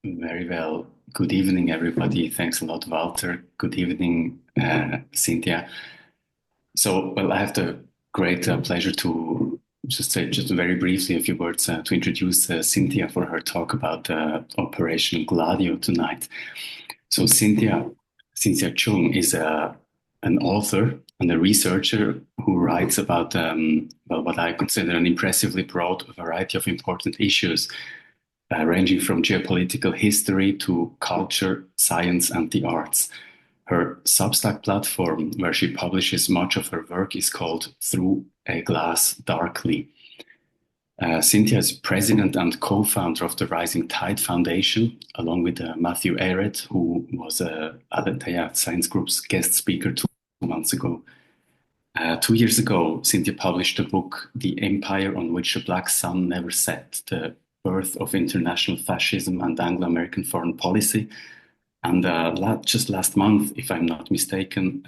Very well. Good evening, everybody. Thanks a lot, Walter. Good evening, Cynthia. Well, I have the great pleasure to just say just very briefly a few words to introduce Cynthia for her talk about Operation Gladio tonight. Cynthia Chung is an author and a researcher who writes about what I consider an impressively broad variety of important issues ranging from geopolitical history to culture, science, and the arts. Her Substack platform, where she publishes much of her work, is called Through a Glass Darkly. Cynthia is president and co-founder of the Rising Tide Foundation, along with Matthew Arrett, who was Aletheia Science Group's guest speaker 2 months ago. 2 years ago, Cynthia published the book The Empire on Which the Black Sun Never Set, The Birth of International Fascism and Anglo-American Foreign Policy. And just last month, if I'm not mistaken,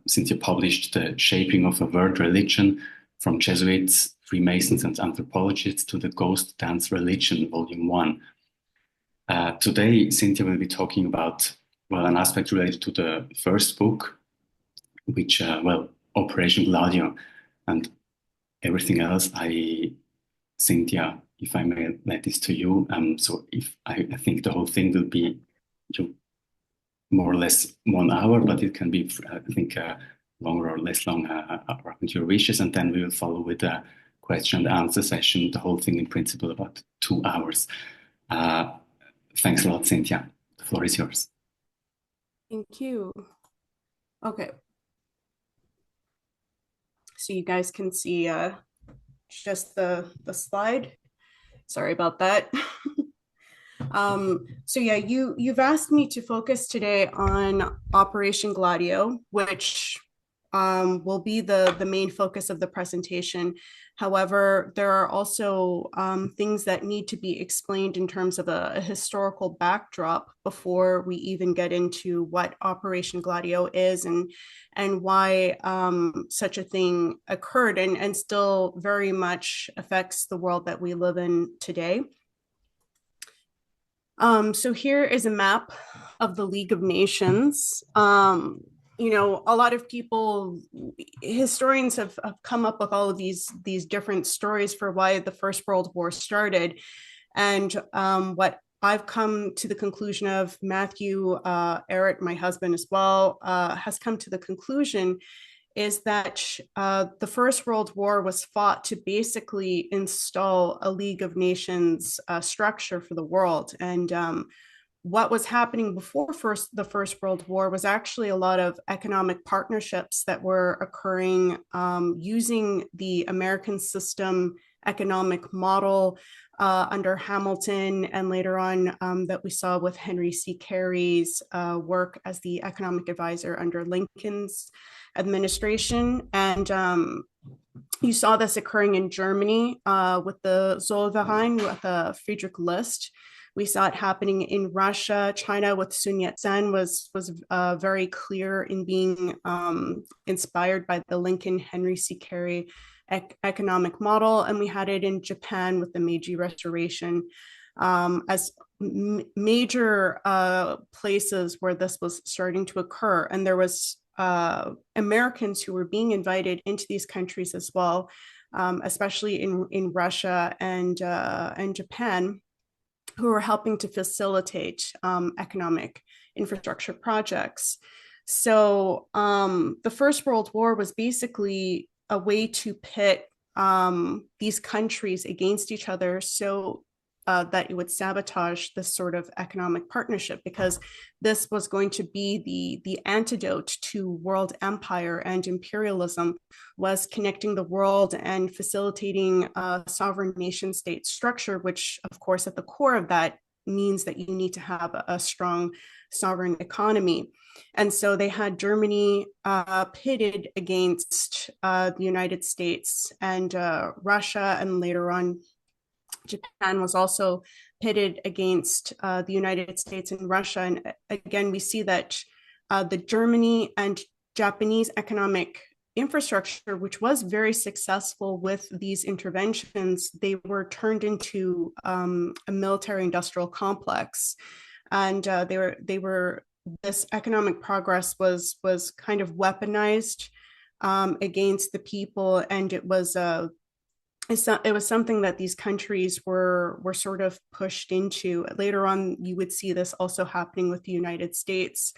Cynthia published The Shaping of a World Religion, From Jesuits, Freemasons and Anthropologists to the Ghost Dance Religion, Volume 1. Today, Cynthia will be talking about, an aspect related to the first book, which, Operation Gladio, and everything else. Cynthia, if I may let this to you. I think the whole thing will be more or less 1 hour, but it can be, I think, longer or less long according to your wishes. And then we will follow with a question and answer session, the whole thing in principle about 2 hours. Thanks a lot, Cynthia. The floor is yours. Thank you. Okay. So you guys can see just the slide. Sorry about that. So yeah, you've asked me to focus today on Operation Gladio, which will be the main focus of the presentation. However, there are also things that need to be explained in terms of a historical backdrop before we even get into what Operation Gladio is and why such a thing occurred and still very much affects the world that we live in today. So here is a map of the League of Nations. A lot of people, historians have come up with all of these different stories for why the First World War started. And what I've come to the conclusion of, Matthew Arrett, my husband as well, has come to the conclusion is that the First World War was fought to basically install a League of Nations structure for the world. And what was happening before the First World War was actually a lot of economic partnerships that were occurring using the American system economic model under Hamilton, and later on that we saw with Henry C. Carey's work as the economic advisor under Lincoln's administration. And you saw this occurring in Germany with the Zollverein, with Friedrich List. We saw it happening in Russia. China with Sun Yat-sen was very clear in being inspired by the Lincoln Henry C. Carey economic model. And we had it in Japan with the Meiji Restoration as major places where this was starting to occur. And there was Americans who were being invited into these countries as well, especially in Russia and Japan, who are helping to facilitate economic infrastructure projects. So the First World War was basically a way to pit these countries against each other so that it would sabotage this sort of economic partnership, because this was going to be the antidote to world empire and imperialism, was connecting the world and facilitating a sovereign nation state structure, which of course at the core of that means that you need to have a strong sovereign economy. And so they had Germany pitted against the United States and Russia, and later on Japan was also pitted against the United States and Russia. And again, we see that the Germany and Japanese economic infrastructure, which was very successful with these interventions, they were turned into a military-industrial complex, and they were this economic progress was kind of weaponized against the people, and it was something that these countries were sort of pushed into. Later on, you would see this also happening with the United States,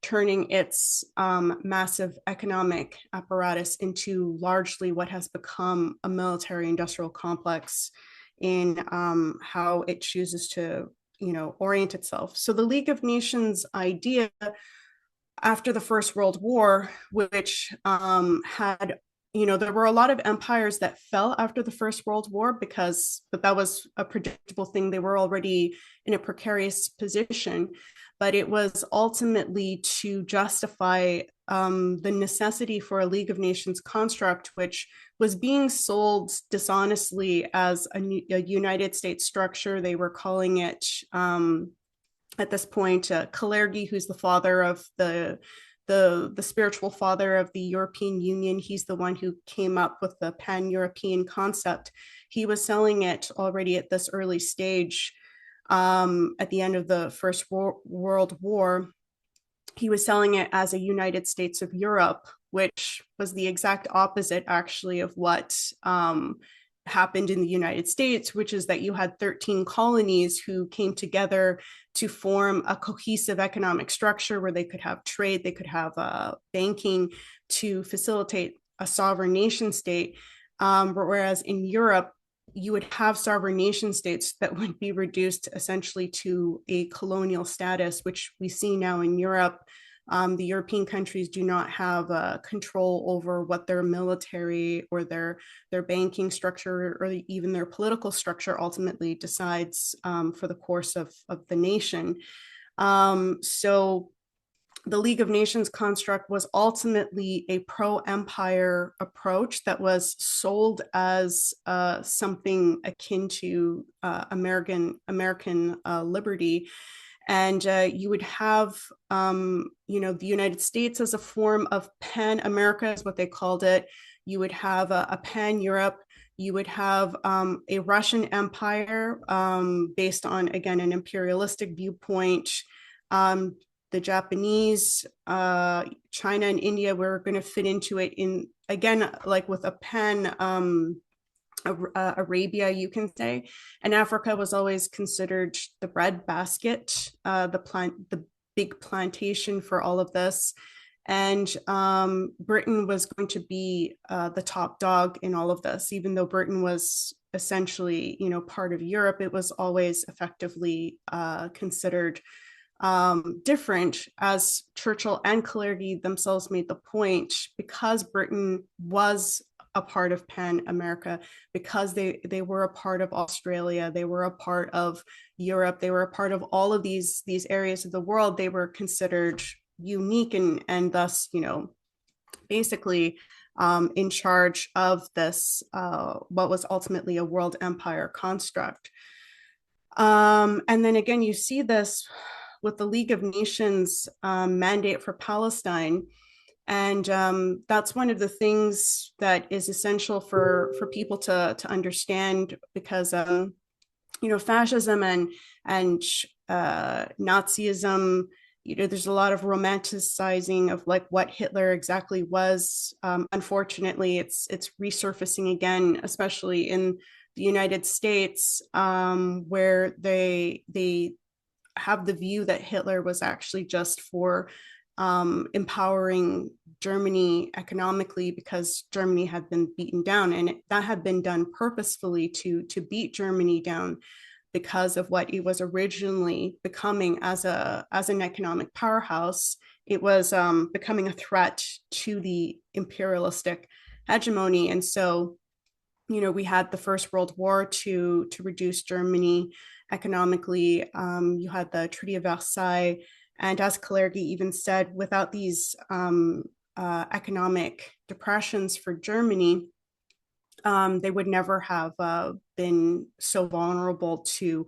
turning its massive economic apparatus into largely what has become a military-industrial complex in how it chooses to, orient itself. So the League of Nations idea after the First World War, which had, there were a lot of empires that fell after the First World War but that was a predictable thing. They were already in a precarious position, but it was ultimately to justify the necessity for a League of Nations construct, which was being sold dishonestly as a United States structure. They were calling it, at this point, Kalergi, who's the father of the spiritual father of the European Union. He's the one who came up with the pan-European concept. He was selling it already at this early stage. At the end of the First World War, he was selling it as a United States of Europe, which was the exact opposite, actually, of what happened in the United States, which is that you had 13 colonies who came together to form a cohesive economic structure where they could have trade, they could have banking to facilitate a sovereign nation state. Whereas in Europe, you would have sovereign nation states that would be reduced essentially to a colonial status, which we see now in Europe. The European countries do not have control over what their military or their banking structure or even their political structure ultimately decides for the course of the nation. So the League of Nations construct was ultimately a pro-empire approach that was sold as something akin to American liberty. And you would have, the United States as a form of pan-America, is what they called it. You would have a pan-Europe. You would have a Russian empire based on, again, an imperialistic viewpoint. The Japanese, China, and India were going to fit into it in, again, like with a pan Arabia, you can say. And Africa was always considered the breadbasket, the big plantation for all of this. And Britain was going to be the top dog in all of this. Even though Britain was essentially, part of Europe, it was always effectively considered different, as Churchill and Kalergi themselves made the point, because Britain was a part of Pan America, because they were a part of Australia, they were a part of Europe, they were a part of all of these areas of the world. They were considered unique and thus, basically in charge of this, what was ultimately a world empire construct. And then again, you see this with the League of Nations mandate for Palestine. And that's one of the things that is essential for people to understand, because fascism and Nazism, there's a lot of romanticizing of like what Hitler exactly was. Unfortunately, it's resurfacing again, especially in the United States, where they have the view that Hitler was actually just for empowering Germany economically, because Germany had been beaten down, and that had been done purposefully to beat Germany down because of what it was originally becoming as an economic powerhouse. It was becoming a threat to the imperialistic hegemony. And so, we had the First World War to reduce Germany economically. You had the Treaty of Versailles. And as Kalergi even said, without these economic depressions for Germany, they would never have been so vulnerable to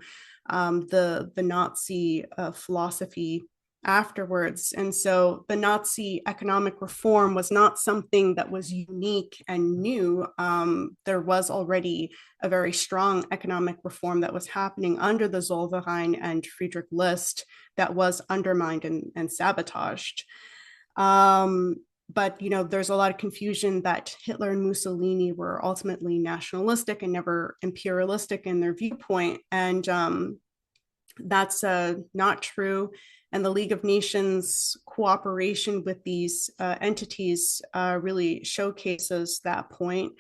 the Nazi philosophy afterwards. And so the Nazi economic reform was not something that was unique and new. There was already a very strong economic reform that was happening under the Zollverein and Friedrich List that was undermined and sabotaged. But there's a lot of confusion that Hitler and Mussolini were ultimately nationalistic and never imperialistic in their viewpoint, and that's not true. And the League of Nations cooperation with these entities really showcases that point.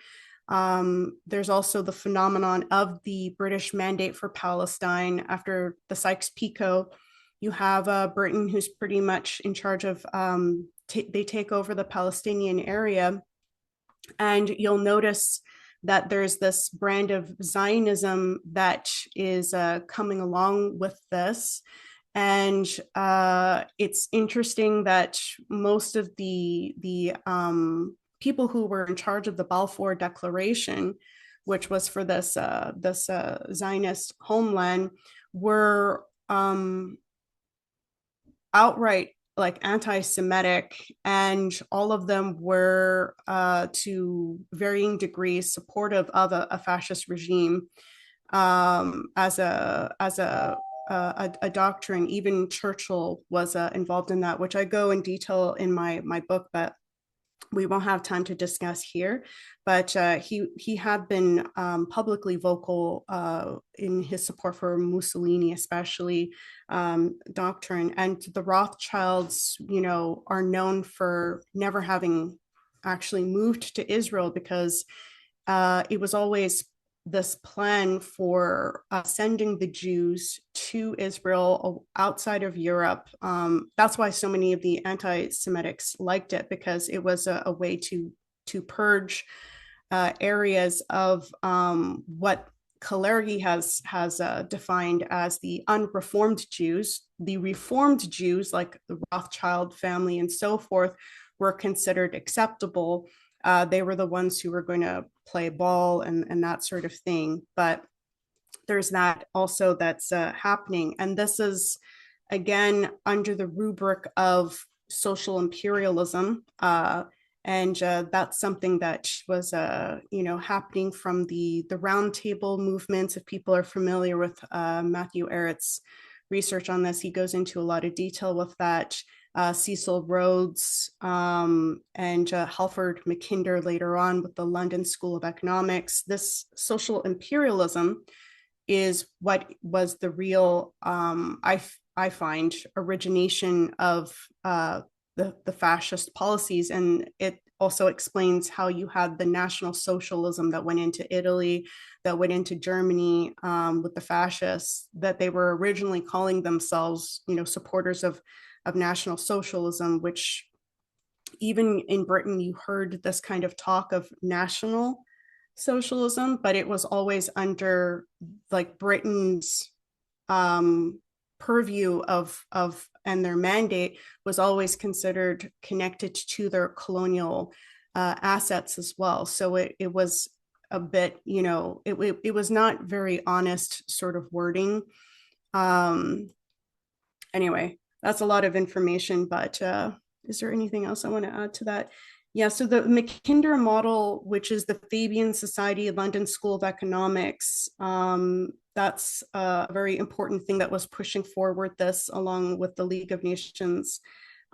There's also the phenomenon of the British mandate for Palestine after the Sykes-Picot. You have Britain, who's pretty much in charge of, they take over the Palestinian area. And you'll notice that there's this brand of Zionism that is coming along with this. And it's interesting that most of the people who were in charge of the Balfour Declaration, which was for this Zionist homeland, were outright like anti-Semitic, and all of them were to varying degrees supportive of a fascist regime as a doctrine. Even Churchill was involved in that, which I go in detail in my book, but we won't have time to discuss here. But he had been publicly vocal in his support for Mussolini, especially doctrine. And the Rothschilds, are known for never having actually moved to Israel, because it was always this plan for sending the Jews to Israel outside of Europe. That's why so many of the anti-Semitics liked it, because it was a way to purge areas of what Kalergi has defined as the unreformed Jews. The reformed Jews, like the Rothschild family and so forth, were considered acceptable. They were the ones who were going to play ball and that sort of thing. But there's that also that's happening. And this is, again, under the rubric of social imperialism. And that's something that was, happening from the roundtable movements. If people are familiar with Matthew Ehret's research on this, he goes into a lot of detail with that. Cecil Rhodes and Halford Mackinder later on with the London School of Economics. This social imperialism is what was the real, I find, origination of the fascist policies. And it also explains how you had the National Socialism that went into Italy, that went into Germany with the fascists, that they were originally calling themselves, supporters of National Socialism, which even in Britain, you heard this kind of talk of National Socialism, but it was always under like Britain's purview of and their mandate was always considered connected to their colonial assets as well. So it was a bit, it was not very honest sort of wording. Anyway, that's a lot of information, but is there anything else I want to add to that? Yeah, so the Mackinder model, which is the Fabian Society London School of Economics, that's a very important thing that was pushing forward this along with the League of Nations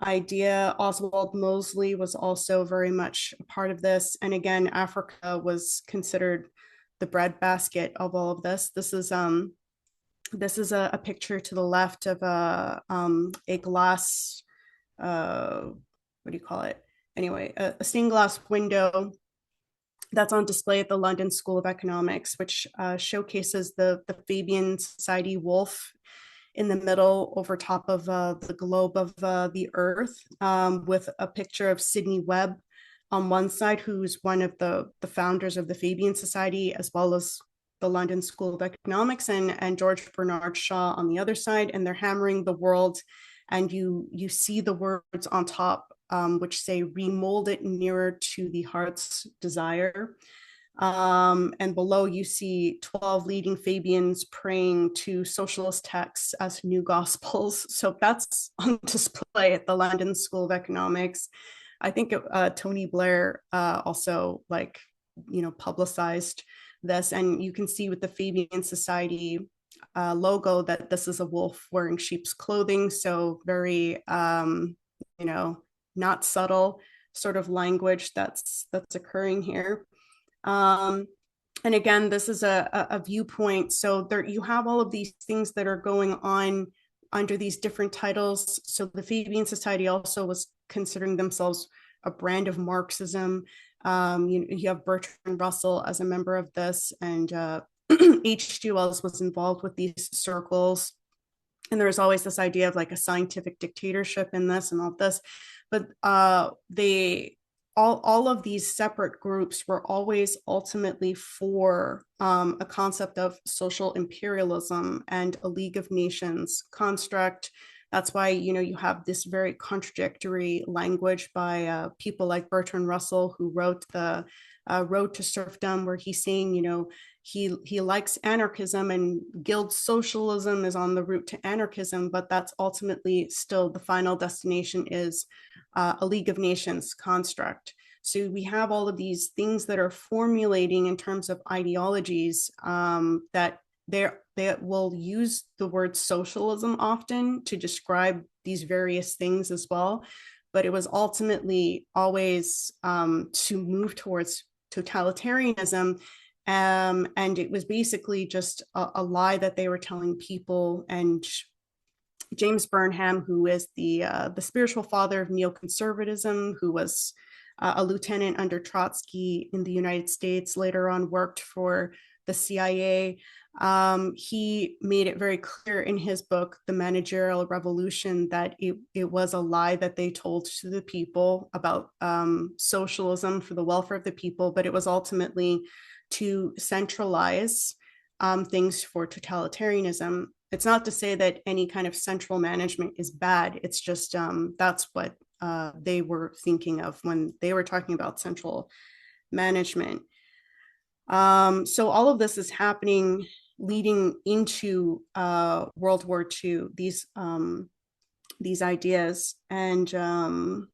idea. Oswald Mosley was also very much a part of this. And again, Africa was considered the breadbasket of all of this. This is a picture to the left of a glass, what do you call it? Anyway, a stained glass window that's on display at the London School of Economics, which showcases the Fabian Society wolf in the middle over top of the globe of the Earth, with a picture of Sidney Webb on one side, who's one of the founders of the Fabian Society, as well as the London School of Economics, and George Bernard Shaw on the other side, and they're hammering the world, and you see the words on top, which say remold it nearer to the heart's desire. And below you see 12 leading Fabians praying to socialist texts as new gospels. So that's on display at the London School of Economics. I think Tony Blair also publicized this, and you can see with the Fabian Society logo that this is a wolf wearing sheep's clothing. So very, not subtle sort of language that's occurring here. And again, this is a viewpoint. So there you have all of these things that are going on under these different titles. So the Fabian Society also was considering themselves a brand of Marxism. You have Bertrand Russell as a member of this, and H.G. Wells was involved with these circles. And there's always this idea of like a scientific dictatorship in this and all this. But all of these separate groups were always ultimately for a concept of social imperialism and a League of Nations construct. That's why, you have this very contradictory language by people like Bertrand Russell, who wrote the Road to Serfdom, where he's saying, he likes anarchism and guild socialism is on the route to anarchism, but that's ultimately still the final destination is a League of Nations construct. So we have all of these things that are formulating in terms of ideologies that they will use the word socialism often to describe these various things as well. But it was ultimately always to move towards totalitarianism. And it was basically just a lie that they were telling people. And James Burnham, who is the spiritual father of neoconservatism, who was a lieutenant under Trotsky in the United States, later on worked for the CIA. He made it very clear in his book, The Managerial Revolution, that it was a lie that they told to the people about socialism for the welfare of the people, but it was ultimately to centralize things for totalitarianism. It's not to say that any kind of central management is bad. It's just that's what they were thinking of when they were talking about central management. So all of this is happening leading into World War II, these ideas. And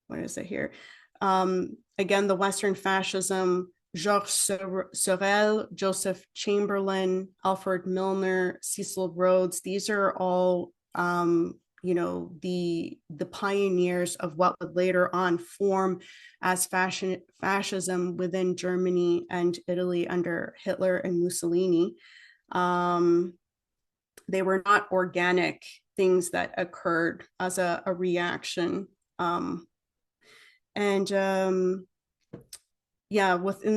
what is it here? Again, the Western fascism, Georges Sorel, Joseph Chamberlain, Alfred Milner, Cecil Rhodes, these are all the pioneers of what would later on form as fascism within Germany and Italy under Hitler and Mussolini. They were not organic things that occurred as a reaction. In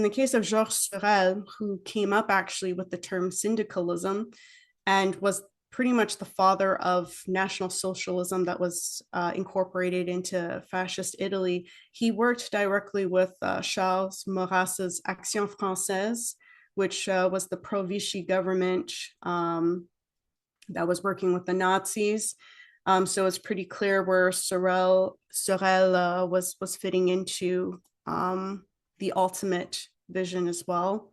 the case of Georges Sorel, who came up actually with the term syndicalism and was pretty much the father of National Socialism that was incorporated into fascist Italy, he worked directly with Charles Maurras's Action Française, which was the pro-Vichy government that was working with the Nazis. So it's pretty clear where Sorel was fitting into the ultimate vision as well.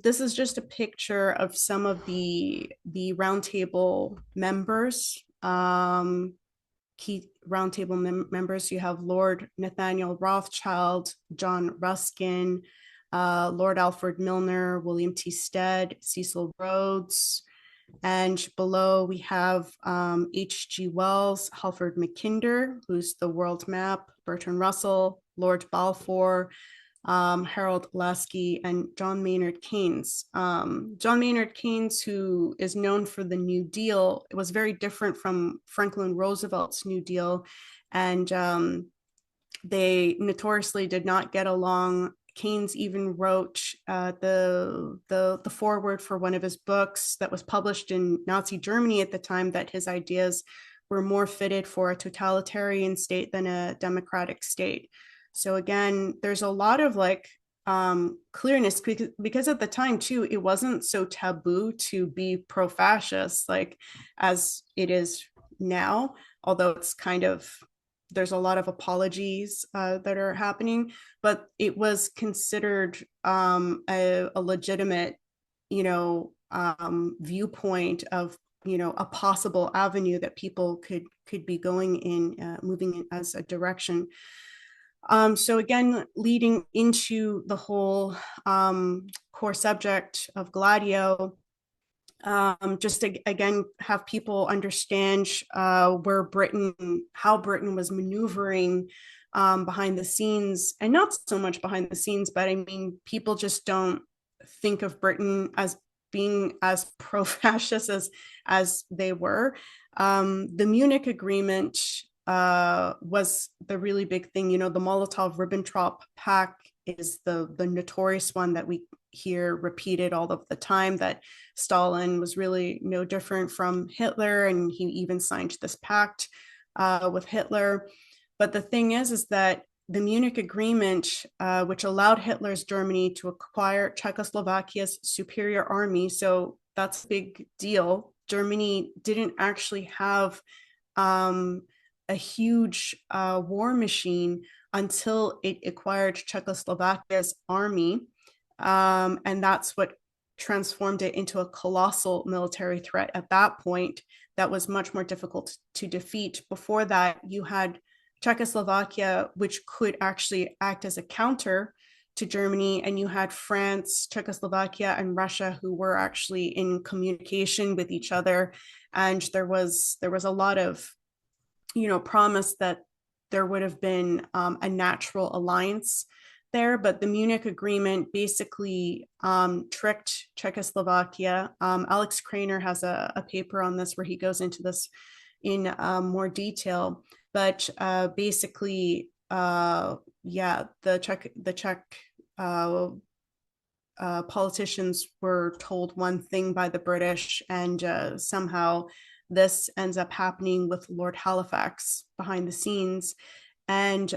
This is just a picture of some of the roundtable members, key roundtable members. You have Lord Nathaniel Rothschild, John Ruskin, Lord Alfred Milner, William T. Stead, Cecil Rhodes. And below we have H.G. Wells, Halford Mackinder, who's the world map, Bertrand Russell, Lord Balfour, Harold Lasky, and John Maynard Keynes. John Maynard Keynes, who is known for the New Deal, it was very different from Franklin Roosevelt's New Deal, and they notoriously did not get along. Keynes even wrote the foreword for one of his books that was published in Nazi Germany at the time, that his ideas were more fitted for a totalitarian state than a democratic state. So again, there's a lot of clearness because at the time too, it wasn't so taboo to be pro-fascist like as it is now, although it's kind of there's a lot of apologies that are happening, but it was considered a legitimate, viewpoint of, a possible avenue that people could be going in, moving in as a direction. So again, leading into the whole core subject of Gladio, just to again have people understand how Britain was maneuvering behind the scenes, and not so much behind the scenes, but I mean, people just don't think of Britain as being as pro-fascist as they were. The Munich Agreement was the really big thing. The Molotov-Ribbentrop Pact is the notorious one that we hear repeated all of the time, that Stalin was really no different from Hitler, and he even signed this pact with Hitler. But the thing is that the Munich Agreement, which allowed Hitler's Germany to acquire Czechoslovakia's superior army, so that's a big deal. Germany didn't actually have a huge war machine until it acquired Czechoslovakia's army. And that's what transformed it into a colossal military threat at that point that was much more difficult to defeat. Before that, you had Czechoslovakia, which could actually act as a counter to Germany, and you had France, Czechoslovakia, and Russia, who were actually in communication with each other. And there was a lot of, promise that there would have been a natural alliance there, but the Munich Agreement basically tricked Czechoslovakia. Alex Krainer has a paper on this where he goes into this in more detail, but basically, the Czech politicians were told one thing by the British, and somehow this ends up happening with Lord Halifax behind the scenes. And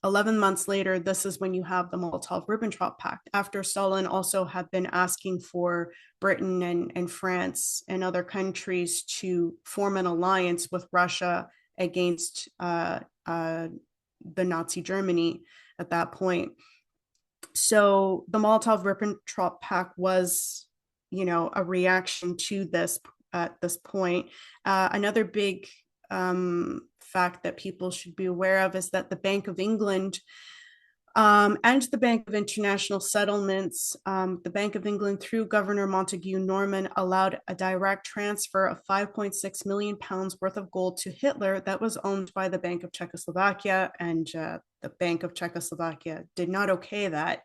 11 months later, this is when you have the Molotov-Ribbentrop Pact, after Stalin also had been asking for Britain and France and other countries to form an alliance with Russia against the Nazi Germany at that point. So the Molotov-Ribbentrop Pact was, a reaction to this at this point. Another big fact that people should be aware of is that the Bank of England and the Bank of International Settlements, the Bank of England through Governor Montague Norman allowed a direct transfer of 5.6 million pounds worth of gold to Hitler that was owned by the Bank of Czechoslovakia, and the Bank of Czechoslovakia did not okay that.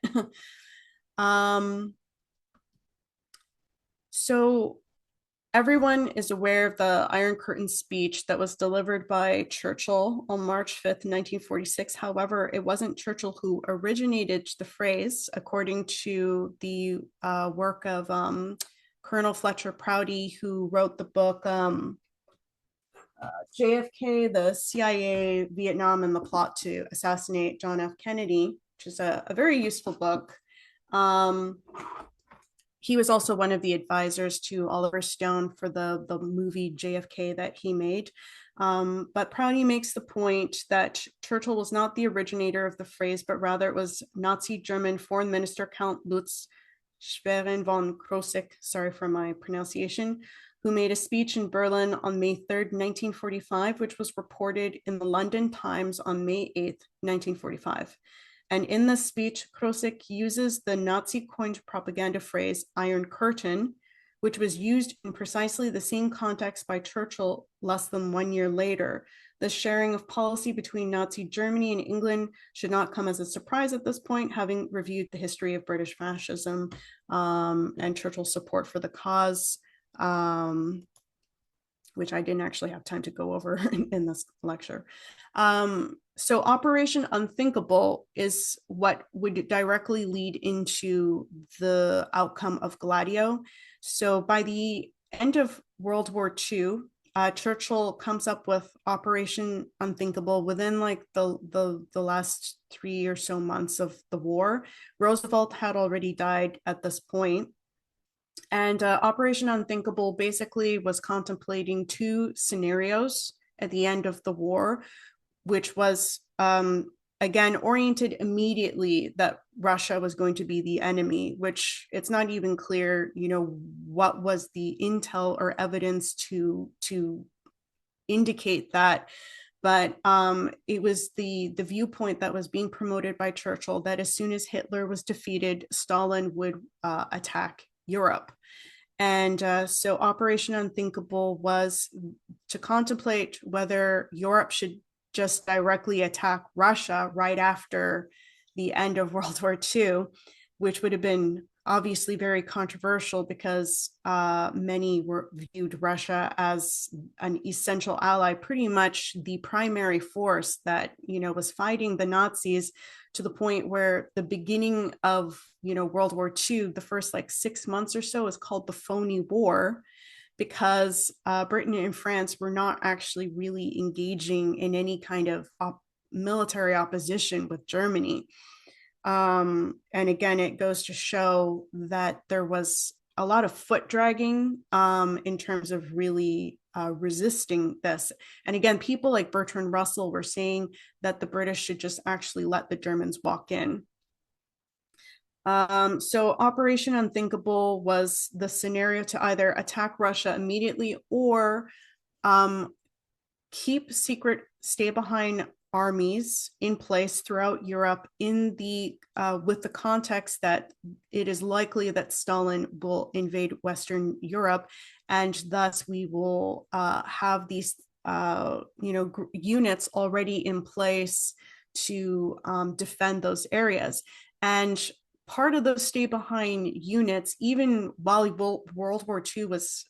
So everyone is aware of the Iron Curtain speech that was delivered by Churchill on March 5th, 1946. However, it wasn't Churchill who originated the phrase, according to the work of Colonel Fletcher Prouty, who wrote the book JFK, the CIA, Vietnam, and the Plot to Assassinate John F. Kennedy, which is a very useful book. He was also one of the advisors to Oliver Stone for the movie JFK that he made. But Prouty makes the point that Churchill was not the originator of the phrase, but rather it was Nazi German Foreign Minister Count Lutz Schwerin von Krosigk, sorry for my pronunciation, who made a speech in Berlin on May 3rd, 1945, which was reported in the London Times on May 8th, 1945. And in this speech, Krosigk uses the Nazi-coined propaganda phrase Iron Curtain, which was used in precisely the same context by Churchill less than 1 year later. The sharing of policy between Nazi Germany and England should not come as a surprise at this point, having reviewed the history of British fascism and Churchill's support for the cause, which I didn't actually have time to go over in this lecture. So Operation Unthinkable is what would directly lead into the outcome of Gladio. So by the end of World War II, Churchill comes up with Operation Unthinkable within like the last 3 or so months of the war. Roosevelt had already died at this point. And Operation Unthinkable basically was contemplating two scenarios at the end of the war. which was again oriented immediately that Russia was going to be the enemy, which it's not even clear, what was the intel or evidence to indicate that. But it was the viewpoint that was being promoted by Churchill that as soon as Hitler was defeated, Stalin would attack Europe. And so Operation Unthinkable was to contemplate whether Europe should just directly attack Russia right after the end of World War II, which would have been obviously very controversial because many viewed Russia as an essential ally, pretty much the primary force that was fighting the Nazis, to the point where the beginning of World War II, the first 6 months or so, is called the phony war, because Britain and France were not actually really engaging in any kind of military opposition with Germany. And again, it goes to show that there was a lot of foot dragging in terms of really resisting this. And again, people like Bertrand Russell were saying that the British should just actually let the Germans walk in. So Operation Unthinkable was the scenario to either attack Russia immediately or keep secret stay-behind armies in place throughout Europe in the with the context that it is likely that Stalin will invade Western Europe, and thus we will have these units already in place to defend those areas. And part of those stay-behind units, even while World War II was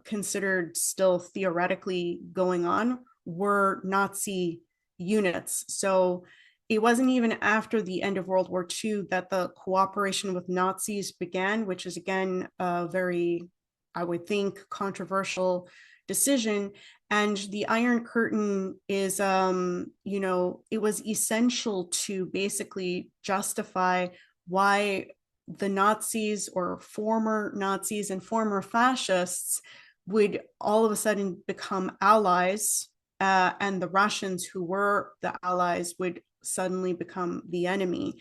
considered still theoretically going on, were Nazi units. So it wasn't even after the end of World War II that the cooperation with Nazis began, which is again a very, I would think, controversial decision. And the Iron Curtain is, it was essential to basically justify why the Nazis or former Nazis and former fascists would all of a sudden become allies, and the Russians, who were the allies, would suddenly become the enemy.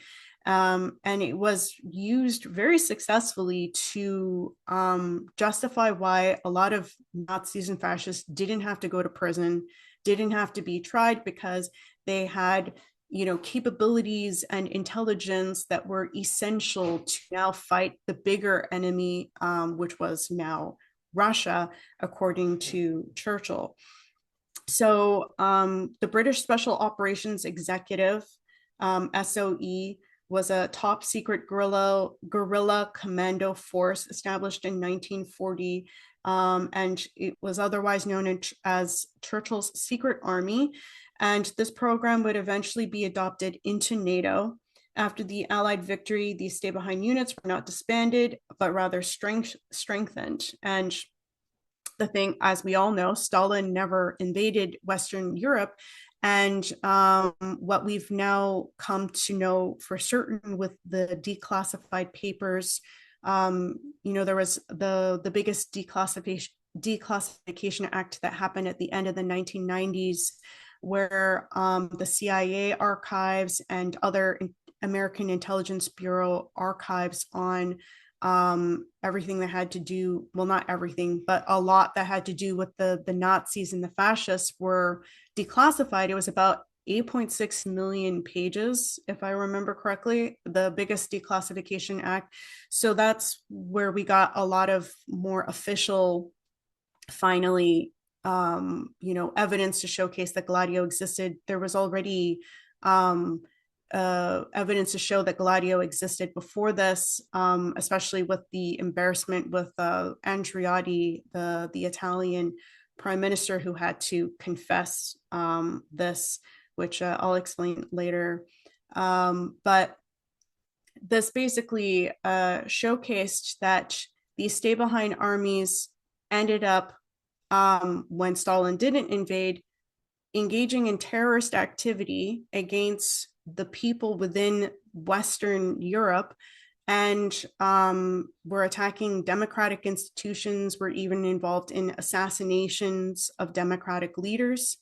And it was used very successfully to justify why a lot of Nazis and fascists didn't have to go to prison, didn't have to be tried, because they had capabilities and intelligence that were essential to now fight the bigger enemy, which was now Russia, according to Churchill. So the British Special Operations Executive, SOE, was a top secret guerrilla commando force established in 1940, and it was otherwise known as Churchill's Secret Army. And this program would eventually be adopted into NATO. After the Allied victory, these stay-behind units were not disbanded, but rather strengthened. And the thing, as we all know, Stalin never invaded Western Europe. And what we've now come to know for certain with the declassified papers, there was the biggest declassification act that happened at the end of the 1990s, where the CIA archives and other American Intelligence Bureau archives on everything that had to do, well, not everything, but a lot that had to do with the Nazis and the fascists were declassified. It was about 8.6 million pages, if I remember correctly, the biggest declassification act. So that's where we got a lot of more official, finally, evidence to showcase that Gladio existed. There was already evidence to show that Gladio existed before this, especially with the embarrassment with Andreotti, the Italian prime minister, who had to confess this, which I'll explain later. But this basically showcased that these stay-behind armies ended up, when Stalin didn't invade, engaging in terrorist activity against the people within Western Europe, and were attacking democratic institutions, were even involved in assassinations of democratic leaders.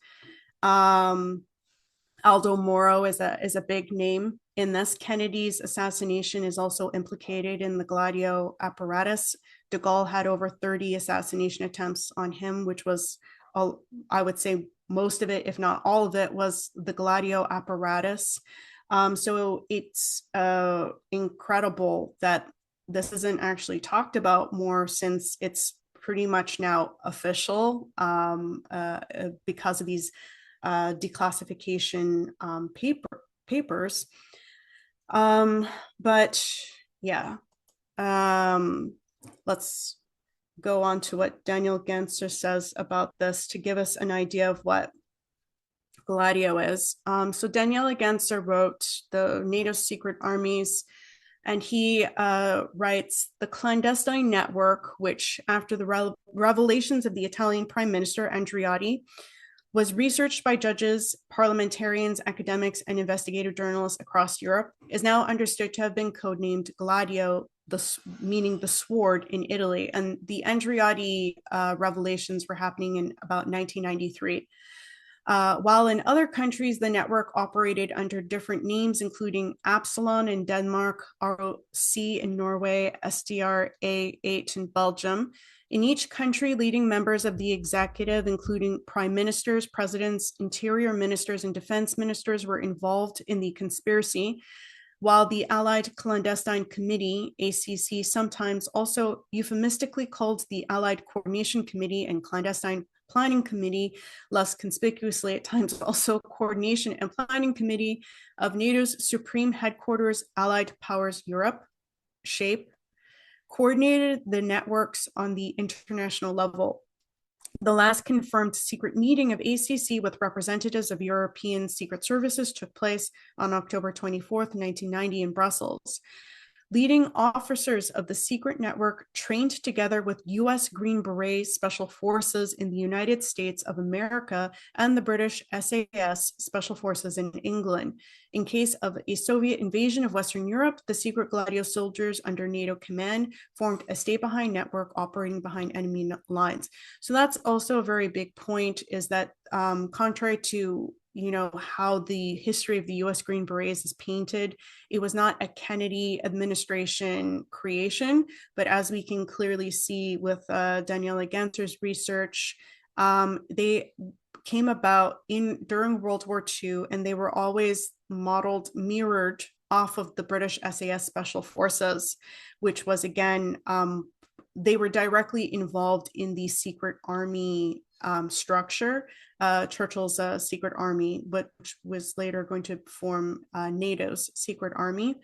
Aldo Moro is a big name in this. Kennedy's assassination is also implicated in the Gladio apparatus. De Gaulle had over 30 assassination attempts on him, which was, I would say, most of it, if not all of it, was the Gladio apparatus. So it's incredible that this isn't actually talked about more, since it's pretty much now official, because of these declassification papers. But yeah, let's go on to what Daniel Genser says about this to give us an idea of what Gladio is. So Daniela Genser wrote The NATO Secret Armies, and he writes, the clandestine network, which after the revelations of the Italian Prime Minister Andreotti, was researched by judges, parliamentarians, academics, and investigative journalists across Europe, is now understood to have been codenamed Gladio, meaning the sword, in Italy. And the Andreotti revelations were happening in about 1993. While in other countries, the network operated under different names, including Absalon in Denmark, ROC in Norway, SDR-A8 in Belgium. In each country, leading members of the executive, including prime ministers, presidents, interior ministers, and defense ministers, were involved in the conspiracy, while the Allied Clandestine Committee, ACC, sometimes also euphemistically called the Allied Coordination Committee and Clandestine Planning Committee, less conspicuously at times also Coordination and Planning Committee of NATO's Supreme Headquarters, Allied Powers Europe, SHAPE, coordinated the networks on the international level. The last confirmed secret meeting of ACC with representatives of European secret services took place on October 24th, 1990 in Brussels. Leading officers of the secret network trained together with US Green Beret Special Forces in the United States of America and the British SAS Special Forces in England. In case of a Soviet invasion of Western Europe, the secret Gladio soldiers under NATO command formed a stay-behind network operating behind enemy lines. So that's also a very big point, is that contrary to how the history of the US Green Berets is painted, it was not a Kennedy administration creation, but as we can clearly see with Daniela Genser's research, they came about during World War II, and they were always mirrored off of the British SAS Special Forces, which was, again, they were directly involved in the secret army structure, Churchill's secret army, which was later going to form NATO's secret army.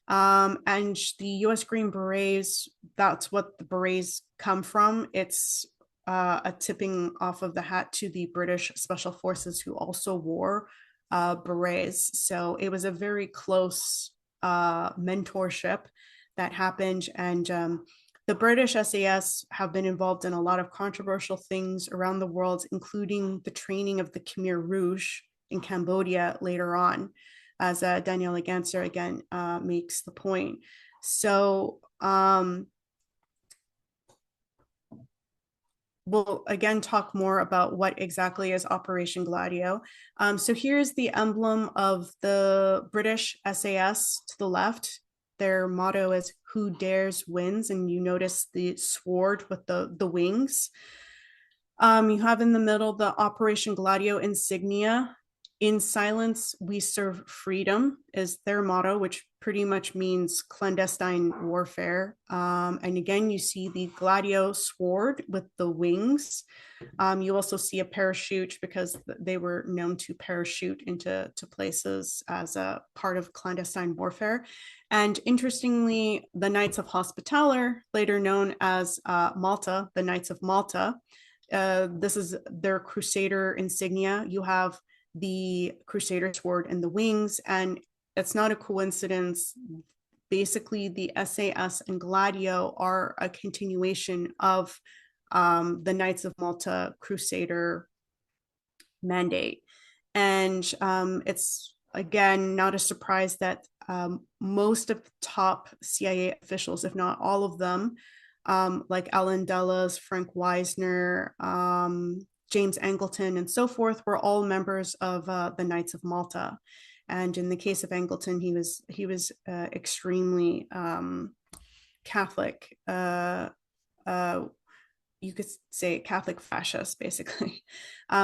And the US Green Berets, that's what the berets come from. It's a tipping off of the hat to the British Special Forces, who also wore berets. So it was a very close mentorship that happened. And the British SAS have been involved in a lot of controversial things around the world, including the training of the Khmer Rouge in Cambodia later on, as Daniela Genser again makes the point. So we'll again talk more about what exactly is Operation Gladio. So here's the emblem of the British SAS to the left. Their motto is "Who dares wins," and you notice the sword with the wings. You have in the middle the Operation Gladio insignia. In silence, we serve freedom is their motto, which pretty much means clandestine warfare. And again, you see the Gladio sword with the wings. You also see a parachute, because they were known to parachute into places as a part of clandestine warfare. And interestingly, the Knights of Hospitaller, later known as Malta, the Knights of Malta, this is their Crusader insignia. You have the Crusader sword and the wings, and it's not a coincidence. Basically, the SAS and Gladio are a continuation of the Knights of Malta Crusader mandate. And it's, again, not a surprise that most of the top CIA officials, if not all of them, like Alan Dulles, Frank Wisner, James Angleton and so forth were all members of the Knights of Malta. And in the case of Angleton, he was extremely Catholic. You could say Catholic fascist, basically.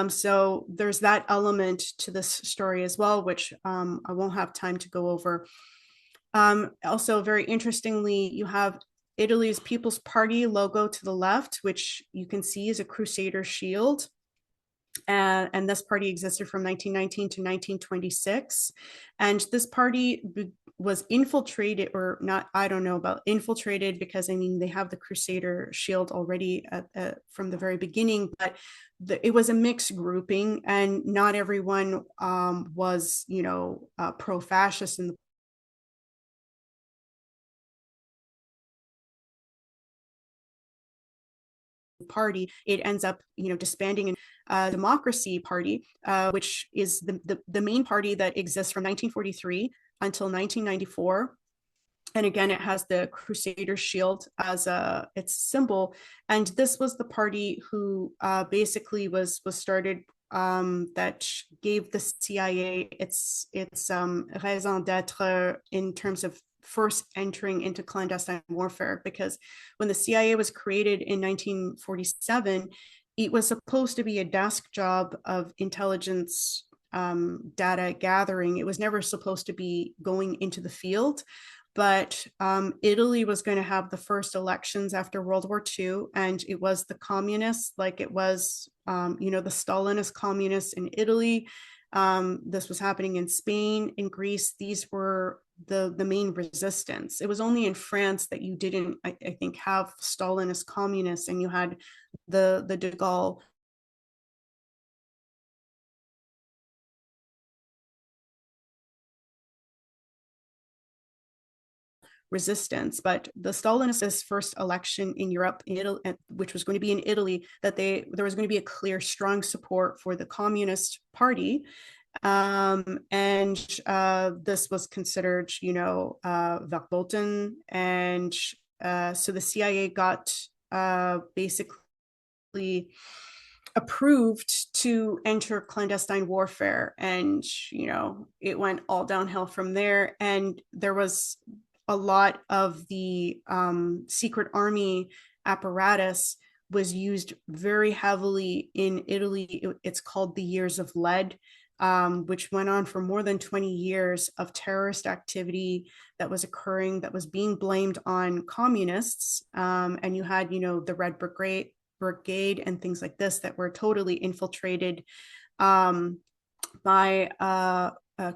So there's that element to this story as well, which I won't have time to go over. Also, very interestingly, you have Italy's People's Party logo to the left, which you can see is a crusader shield. And this party existed from 1919 to 1926. And this party was infiltrated, or not, I don't know about infiltrated, because I mean, they have the crusader shield already from the very beginning, but it was a mixed grouping, and not everyone was, pro-fascist in the party. It ends up, disbanding in Democracy Party, which is the main party that exists from 1943 until 1994. And again, it has the Crusader shield as its symbol. And this was the party who basically was started, that gave the CIA its raison d'etre in terms of first entering into clandestine warfare. Because when the CIA was created in 1947, it was supposed to be a desk job of intelligence data gathering. It was never supposed to be going into the field. But Italy was going to have the first elections after World War II, and it was the communists, like it was, the Stalinist communists in Italy. This was happening in Spain, in Greece. These were the main resistance. It was only in France that you didn't, I think, have Stalinist communists, and you had the de Gaulle resistance. But the Stalinist first election in Europe, in Italy, which was going to be in Italy, that there was going to be a clear, strong support for the Communist Party. And this was considered, verboten. And so the CIA got basically approved to enter clandestine warfare. And, it went all downhill from there. And there was a lot of the secret army apparatus was used very heavily in Italy. It's called the Years of Lead, which went on for more than 20 years of terrorist activity that was occurring, that was being blamed on communists. And you had, the Red Brigade and things like this that were totally infiltrated by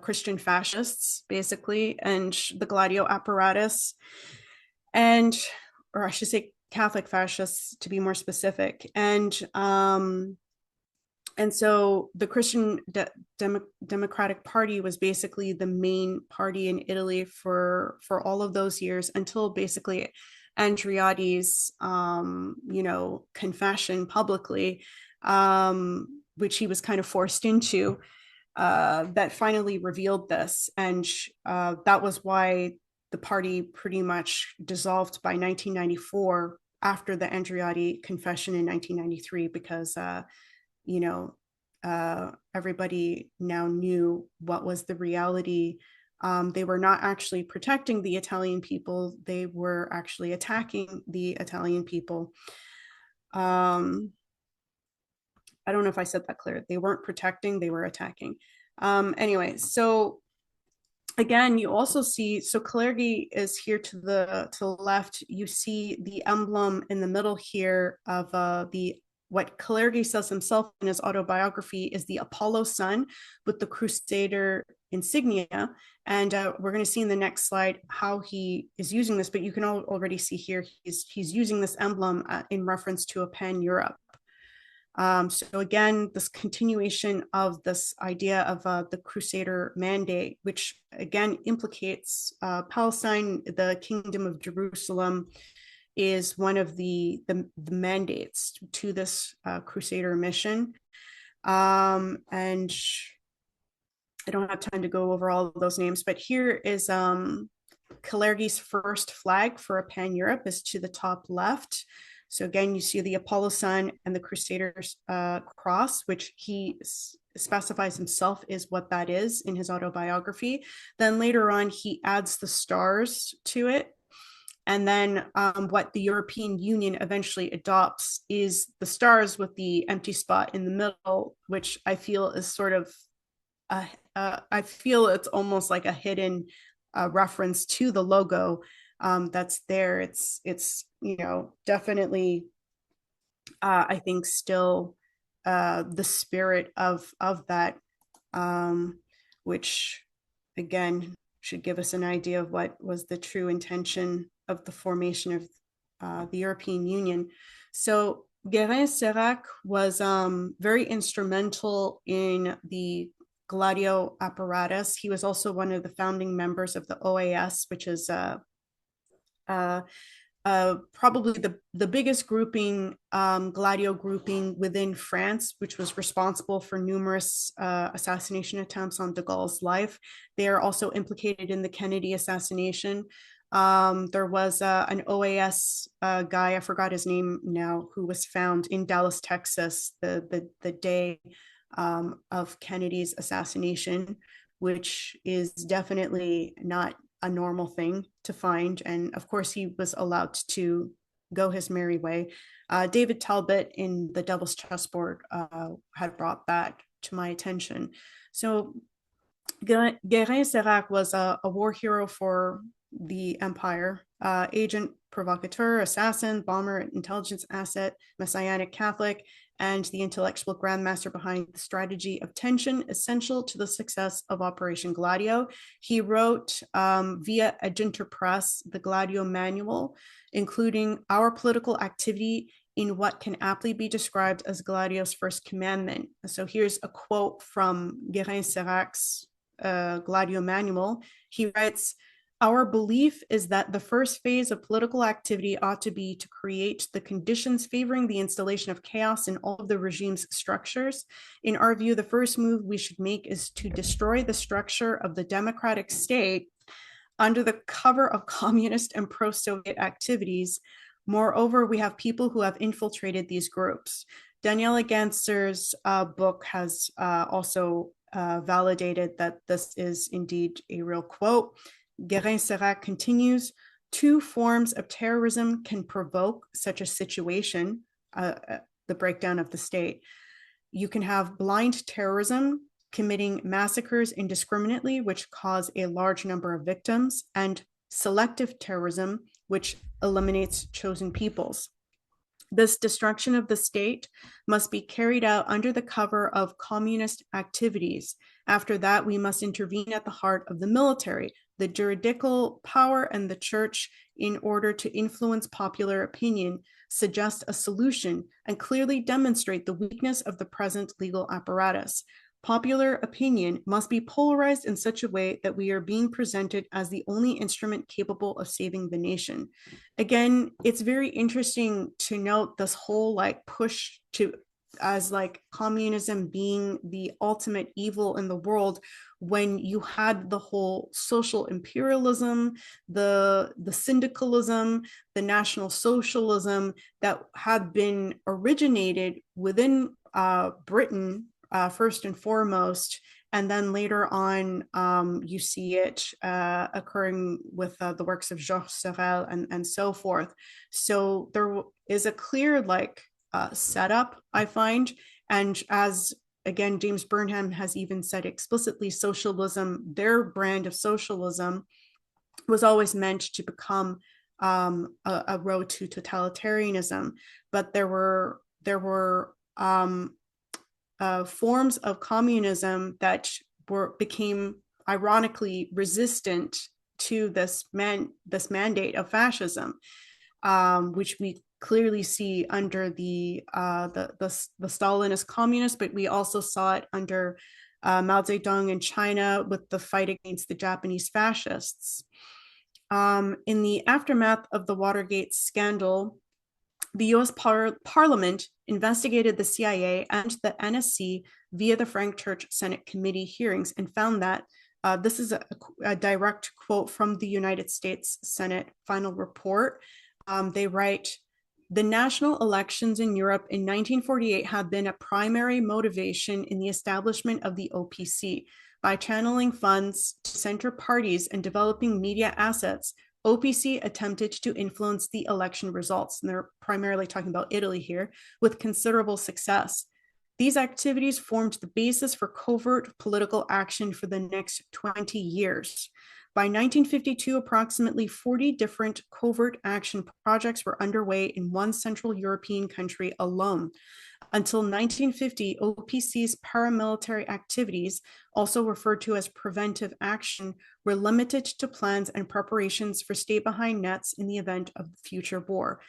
Christian fascists, basically, and the Gladio apparatus, or I should say Catholic fascists, to be more specific. And so the Christian Democratic Party was basically the main party in Italy for all of those years, until basically Andreotti's, confession publicly, which he was kind of forced into, that finally revealed this. And that was why the party pretty much dissolved by 1994, after the Andreotti confession in 1993, because everybody now knew what was the reality. They were not actually protecting the Italian people. They were actually attacking the Italian people. I don't know if I said that clear. They weren't protecting, they were attacking. Anyway, so again, you also see, so Kalergi is here to the left. You see the emblem in the middle here of what Kalergi says himself in his autobiography is the Apollo sun with the Crusader insignia. And we're going to see in the next slide how he is using this, but you can already see here he's using this emblem in reference to a pan-Europe. So again, this continuation of this idea of the Crusader mandate, which again implicates Palestine, the Kingdom of Jerusalem, is one of the mandates to this Crusader mission. And I don't have time to go over all of those names, but here is Kalergi's first flag for a pan-Europe is to the top left. So again, you see the Apollo sun and the Crusaders cross, which he specifies himself is what that is in his autobiography. Then later on, he adds the stars to it. And then what the European Union eventually adopts is the stars with the empty spot in the middle, which I feel is sort of, I feel it's almost like a hidden reference to the logo that's there. It's definitely, I think, still the spirit of that, which again should give us an idea of what was the true intention of the formation of the European Union. So Guérin-Sérac was very instrumental in the Gladio apparatus. He was also one of the founding members of the OAS, which is probably the biggest grouping, Gladio grouping within France, which was responsible for numerous assassination attempts on de Gaulle's life. They are also implicated in the Kennedy assassination. There was an OAS guy, I forgot his name now, who was found in Dallas, Texas, the day of Kennedy's assassination, which is definitely not a normal thing to find. And of course, he was allowed to go his merry way. David Talbot in The Devil's Chessboard had brought that to my attention. So Guérin-Sérac was a war hero for the empire, agent, provocateur, assassin, bomber, intelligence asset, messianic Catholic, and the intellectual grandmaster behind the strategy of tension essential to the success of Operation Gladio. He wrote via Edginter Press the Gladio Manual, including our political activity in what can aptly be described as Gladio's first commandment. So here's a quote from Guérin-Sérac's Gladio Manual. He writes, "Our belief is that the first phase of political activity ought to be to create the conditions favoring the installation of chaos in all of the regime's structures. In our view, the first move we should make is to destroy the structure of the democratic state under the cover of communist and pro-Soviet activities. Moreover, we have people who have infiltrated these groups." Daniela Ganser's book has also validated that this is indeed a real quote. Guérin-Sérac continues, "Two forms of terrorism can provoke such a situation, the breakdown of the state. You can have blind terrorism, committing massacres indiscriminately, which cause a large number of victims, and selective terrorism, which eliminates chosen peoples. This destruction of the state must be carried out under the cover of communist activities. After that, we must intervene at the heart of the military, the juridical power, and the church in order to influence popular opinion, suggest a solution, and clearly demonstrate the weakness of the present legal apparatus. Popular opinion must be polarized in such a way that we are being presented as the only instrument capable of saving the nation." Again, it's very interesting to note this whole push to as communism being the ultimate evil in the world, when you had the whole social imperialism, the syndicalism, the national socialism that had been originated within Britain first and foremost, and then later on you see it occurring with the works of Georges Sorel and so forth. So there is a clear setup, I find, and as again James Burnham has even said explicitly, socialism, their brand of socialism, was always meant to become a road to totalitarianism. But there were forms of communism that became ironically resistant to this mandate of fascism, which we clearly see under the Stalinist communists, but we also saw it under Mao Zedong in China with the fight against the Japanese fascists. In the aftermath of the Watergate scandal, the US Parliament investigated the CIA and the NSC via the Frank Church Senate Committee hearings and found that, this is a direct quote from the United States Senate final report. They write, The national elections in Europe in 1948 have been a primary motivation in the establishment of the OPC. By channeling funds to center parties and developing media assets, OPC attempted to influence the election results, and they're primarily talking about Italy here, with considerable success. These activities formed the basis for covert political action for the next 20 years. By 1952, approximately 40 different covert action projects were underway in one Central European country alone. Until 1950, OPC's paramilitary activities, also referred to as preventive action, were limited to plans and preparations for stay-behind nets in the event of future war.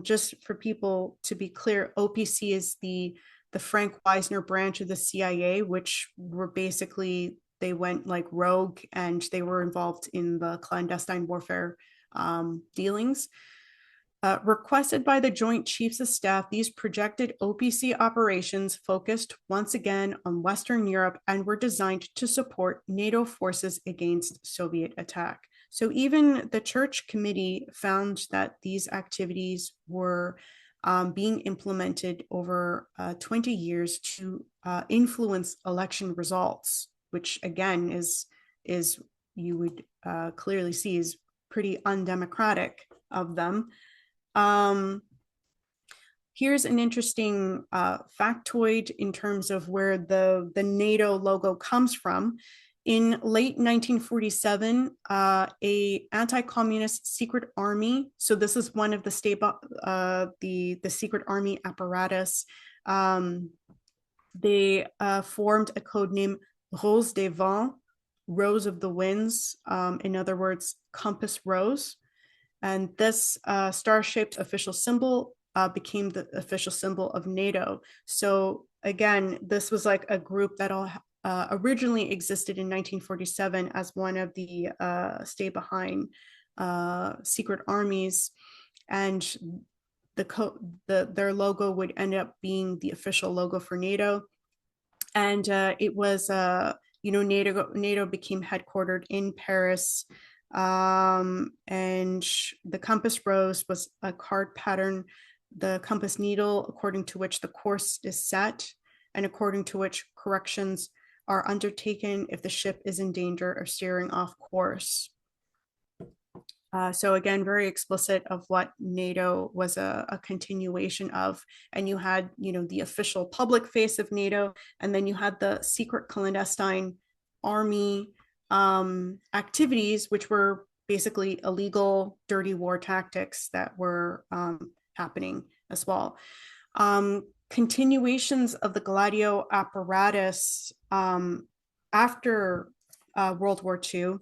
Just for people to be clear, OPC is the Frank Wisner branch of the CIA, which were basically, they went like rogue and they were involved in the clandestine warfare dealings. Requested by the Joint Chiefs of Staff, these projected OPC operations focused once again on Western Europe and were designed to support NATO forces against Soviet attack. So even the Church Committee found that these activities were being implemented over 20 years to influence election results, which again is you would clearly see is pretty undemocratic of them. Here's an interesting factoid in terms of where the NATO logo comes from. In late 1947, a anti-communist secret army, so this is one of the the secret army apparatus, they formed a code name Rose des Vents, Rose of the Winds, in other words, compass rose. And this star-shaped official symbol became the official symbol of NATO. So again, this was like a group that originally existed in 1947 as one of the stay-behind secret armies, and their logo would end up being the official logo for NATO. And it was, NATO became headquartered in Paris. And the compass rose was a card pattern, the compass needle, according to which the course is set, and according to which corrections are undertaken if the ship is in danger of steering off course. So again, very explicit of what NATO was a continuation of. And you had, the official public face of NATO, and then you had the secret clandestine army activities, which were basically illegal, dirty war tactics that were happening as well. Continuations of the Gladio apparatus after World War II.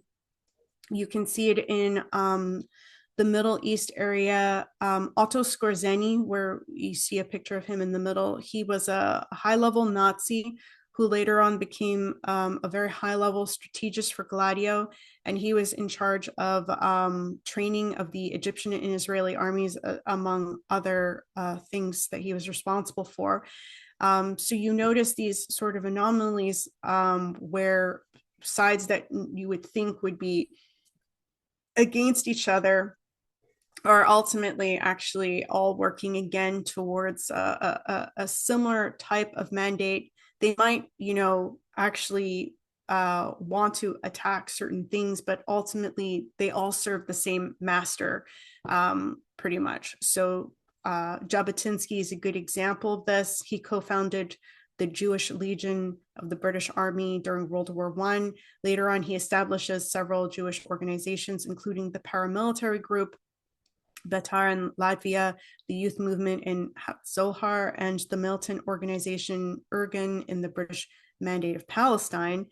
You can see it in the Middle East area. Otto Skorzeny, where you see a picture of him in the middle, he was a high-level Nazi who later on became a very high-level strategist for Gladio, and he was in charge of training of the Egyptian and Israeli armies, among other things that he was responsible for. So you notice these sort of anomalies where sides that you would think would be against each other are ultimately actually all working again towards a similar type of mandate. They might, actually want to attack certain things, but ultimately they all serve the same master, pretty much. So Jabotinsky is a good example of this. He co-founded the Jewish Legion of the British Army during World War I. Later on, he establishes several Jewish organizations, including the paramilitary group Betar in Latvia, the youth movement in Zohar, and the militant organization Irgun in the British Mandate of Palestine.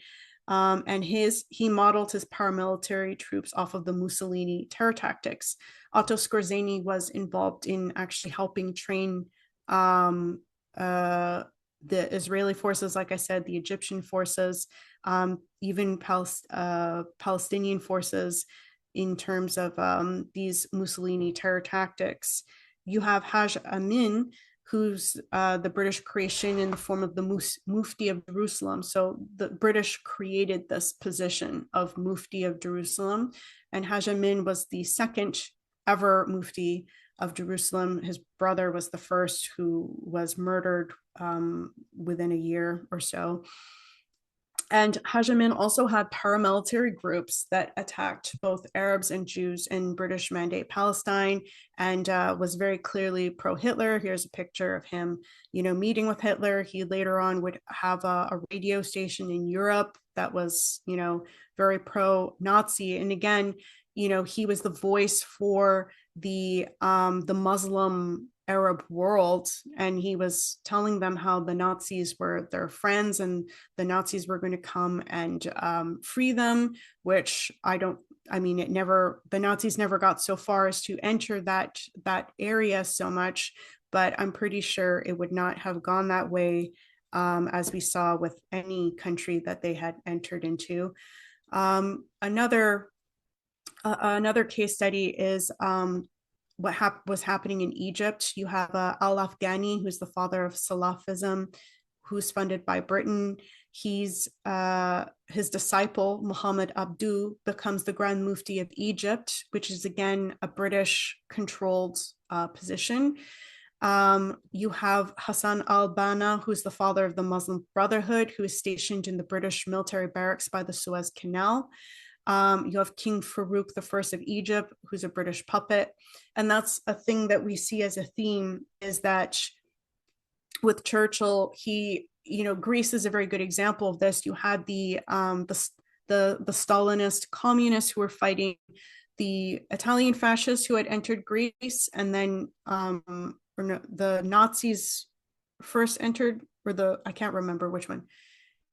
And he modeled his paramilitary troops off of the Mussolini terror tactics. Otto Skorzeny was involved in actually helping train the Israeli forces, like I said, the Egyptian forces, even Palestinian forces in terms of these Mussolini terror tactics. You have Haj Amin, who's the British creation in the form of the Mufti of Jerusalem. So the British created this position of Mufti of Jerusalem, and Haj Amin was the second ever Mufti of Jerusalem. His brother was the first who was murdered within a year or so. And Haj Amin also had paramilitary groups that attacked both Arabs and Jews in British Mandate Palestine, and was very clearly pro-Hitler. Here's a picture of him, meeting with Hitler. He later on would have a radio station in Europe that was, very pro-Nazi. And again, he was the voice for the Muslim Arab world, and he was telling them how the Nazis were their friends and the Nazis were going to come and free them, which the Nazis never got so far as to enter that area so much, but I'm pretty sure it would not have gone that way, as we saw with any country that they had entered into. Another case study is what was happening in Egypt. You have Al-Afghani, who's the father of Salafism, who's funded by Britain. His disciple, Muhammad Abdu, becomes the Grand Mufti of Egypt, which is again a British-controlled position. You have Hassan al-Banna, who's the father of the Muslim Brotherhood, who is stationed in the British military barracks by the Suez Canal. You have King Farouk I of Egypt, who's a British puppet. And that's a thing that we see as a theme, is that with Churchill, Greece is a very good example of this. You had the Stalinist communists who were fighting the Italian fascists who had entered Greece, and then the Nazis first entered, I can't remember which one.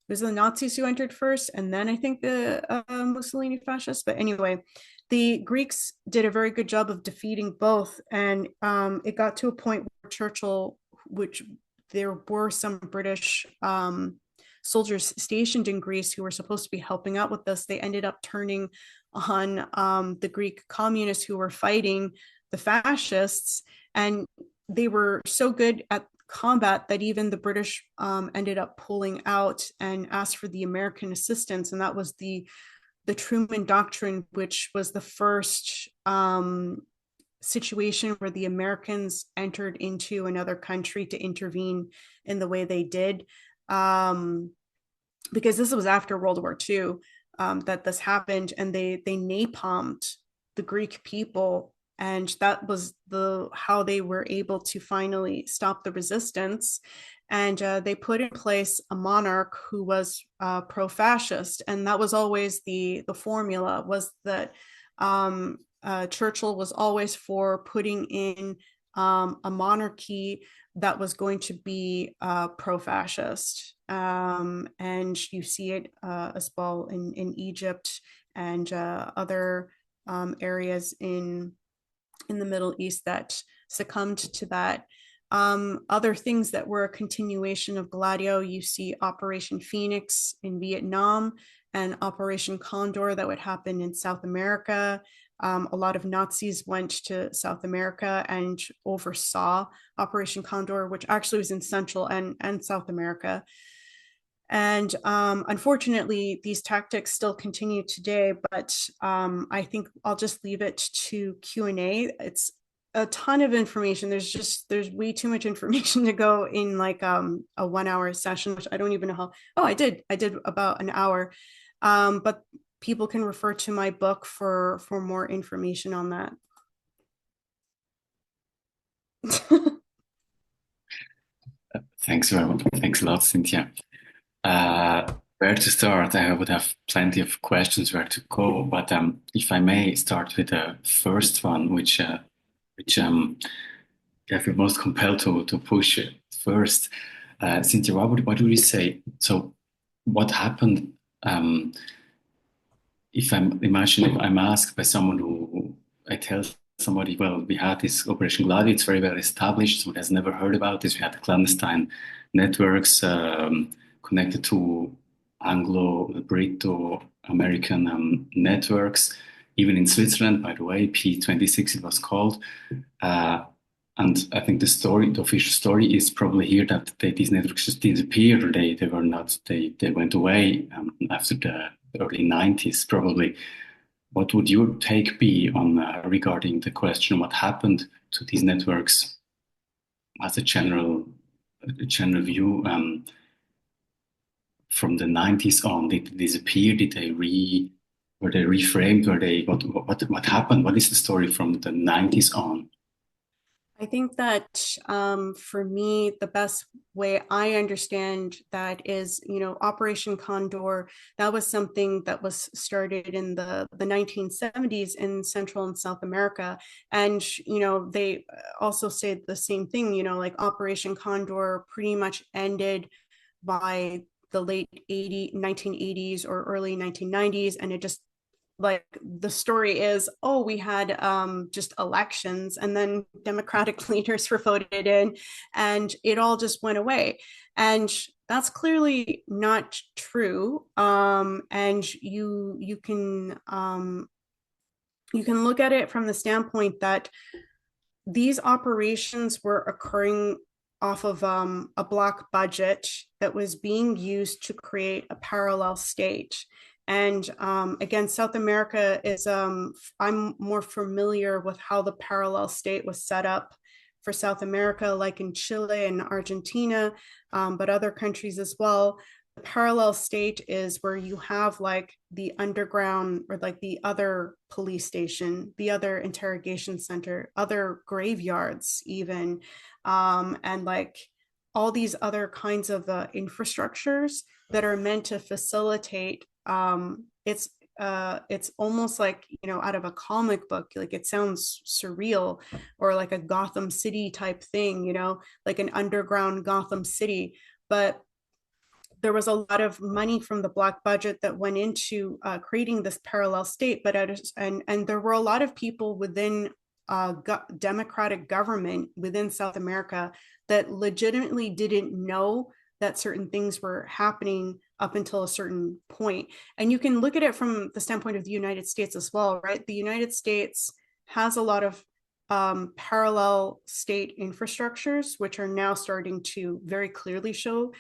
It was the Nazis who entered first, and then I think the Mussolini fascists. But anyway, the Greeks did a very good job of defeating both. And it got to a point where Churchill, which there were some British soldiers stationed in Greece who were supposed to be helping out with this, they ended up turning on the Greek communists who were fighting the fascists. And they were so good at combat that even the British ended up pulling out and asked for the American assistance. And that was the Truman Doctrine, which was the first situation where the Americans entered into another country to intervene in the way they did. Because this was after World War II that this happened, and they napalmed the Greek people. And that was how they were able to finally stop the resistance. And they put in place a monarch who was pro-fascist. And that was always the formula, was that Churchill was always for putting in a monarchy that was going to be pro-fascist. And you see it as well in Egypt and other areas in the Middle East that succumbed to that. Other things that were a continuation of Gladio, you see Operation Phoenix in Vietnam and Operation Condor that would happen in South America. A lot of Nazis went to South America and oversaw Operation Condor, which actually was in Central and South America. And unfortunately, these tactics still continue today, but I think I'll just leave it to Q&A. It's a ton of information. There's way too much information to go in like a 1 hour session, which I don't even know how. Oh, I did about an hour. But people can refer to my book for more information on that. Thanks very much. Thanks a lot, Cynthia. Where to start? I would have plenty of questions where to go, but if I may start with the first one, which I feel most compelled to push first. Cynthia, what would you say? So, what happened? If I'm asked by someone who I tell somebody, well, we had this Operation Gladio, it's very well established, someone has never heard about this. We had clandestine networks connected to Anglo-Brito-American networks, even in Switzerland, by the way, P26 it was called. And I think the official story is probably here that these networks just disappeared, or they went away after the early 90s, probably. What would your take be on regarding the question of what happened to these networks as a general view. From the 90s on, did they disappear? Were they reframed? What happened? What is the story from the 90s on? I think that for me, the best way I understand that is, Operation Condor. That was something that was started in the 1970s in Central and South America. And, they also say the same thing, like Operation Condor pretty much ended by the late 1980s or early 1990s. And it just, like, the story is, oh, we had just elections and then democratic leaders were voted in and it all just went away. And that's clearly not true. And you can look at it from the standpoint that these operations were occurring off of a block budget that was being used to create a parallel state. And again, South America is, I'm more familiar with how the parallel state was set up for South America, like in Chile and Argentina, but other countries as well. The parallel state is where you have like the underground or like the other police station, the other interrogation center, other graveyards, even, and like all these other kinds of infrastructures that are meant to facilitate. It's almost like, out of a comic book. Like, it sounds surreal, or like a Gotham City type thing, like an underground Gotham City. But there was a lot of money from the black budget that went into creating this parallel state. But and there were a lot of people within democratic government within South America that legitimately didn't know that certain things were happening up until a certain point. And you can look at it from the standpoint of the United States as well, right? The United States has a lot of parallel state infrastructures, which are now starting to very clearly show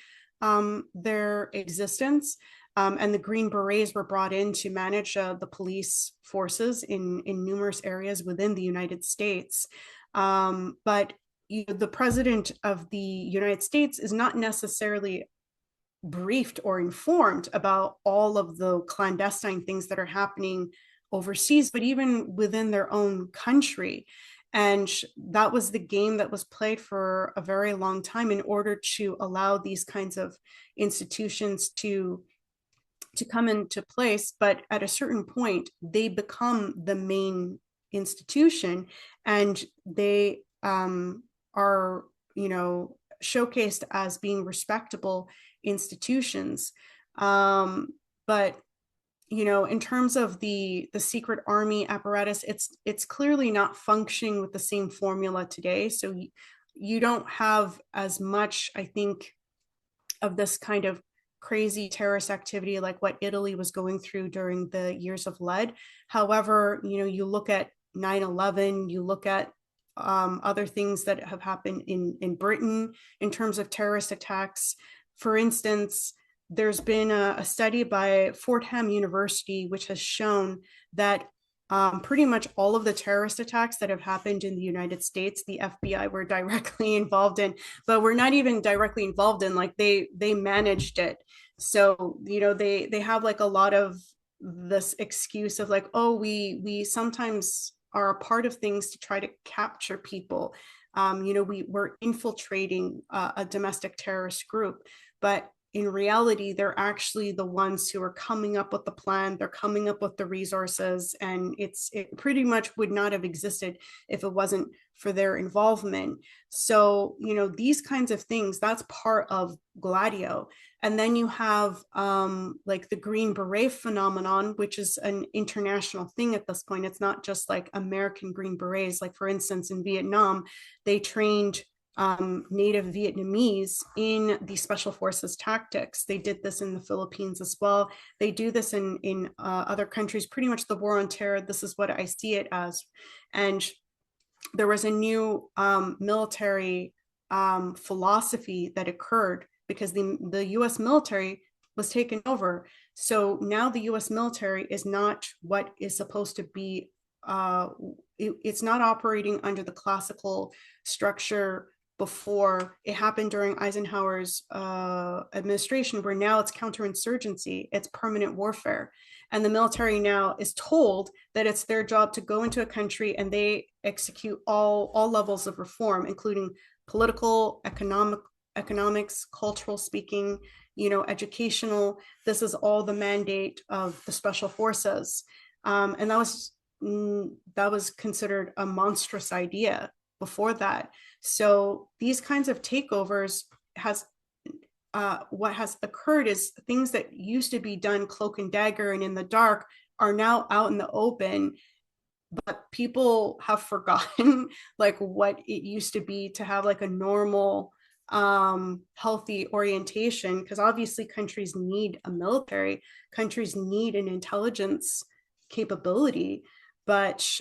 their existence. And the Green Berets were brought in to manage the police forces in numerous areas within the United States. But the president of the United States is not necessarily briefed or informed about all of the clandestine things that are happening overseas, but even within their own country. And that was the game that was played for a very long time in order to allow these kinds of institutions to come into place. But at a certain point, they become the main institution, and they are, showcased as being respectable institutions. But in terms of the secret army apparatus, it's clearly not functioning with the same formula today. So you don't have as much, I think, of this kind of crazy terrorist activity like what Italy was going through during the years of lead. However, you look at 9/11, you look at other things that have happened in Britain in terms of terrorist attacks. For instance, there's been a study by Fordham University, which has shown that pretty much all of the terrorist attacks that have happened in the United States, the FBI were directly involved in, but we're not even directly involved in, like they managed it. So, they have like a lot of this excuse of like, oh, we sometimes are a part of things to try to capture people. We're infiltrating a domestic terrorist group, but in reality, they're actually the ones who are coming up with the plan. They're coming up with the resources, and it pretty much would not have existed if it wasn't for their involvement. So, these kinds of things, that's part of Gladio. And then you have like the Green Beret phenomenon, which is an international thing at this point. It's not just like American Green Berets. Like, for instance, in Vietnam, they trained Native Vietnamese in the special forces tactics. They did this in the Philippines as well. They do this in other countries. Pretty much the war on terror, this is what I see it as. And there was a new military philosophy that occurred because the US military was taken over. So now the US military is not what is supposed to be it's not operating under the classical structure before. It happened during Eisenhower's administration, where now it's counterinsurgency, it's permanent warfare. And the military now is told that it's their job to go into a country and they execute all levels of reform, including political, economics, cultural speaking, educational. This is all the mandate of the special forces. And that was considered a monstrous idea before that. So these kinds of takeovers what has occurred is things that used to be done cloak and dagger and in the dark are now out in the open, but people have forgotten like what it used to be to have like a normal healthy orientation, because obviously countries need a military, countries need an intelligence capability, but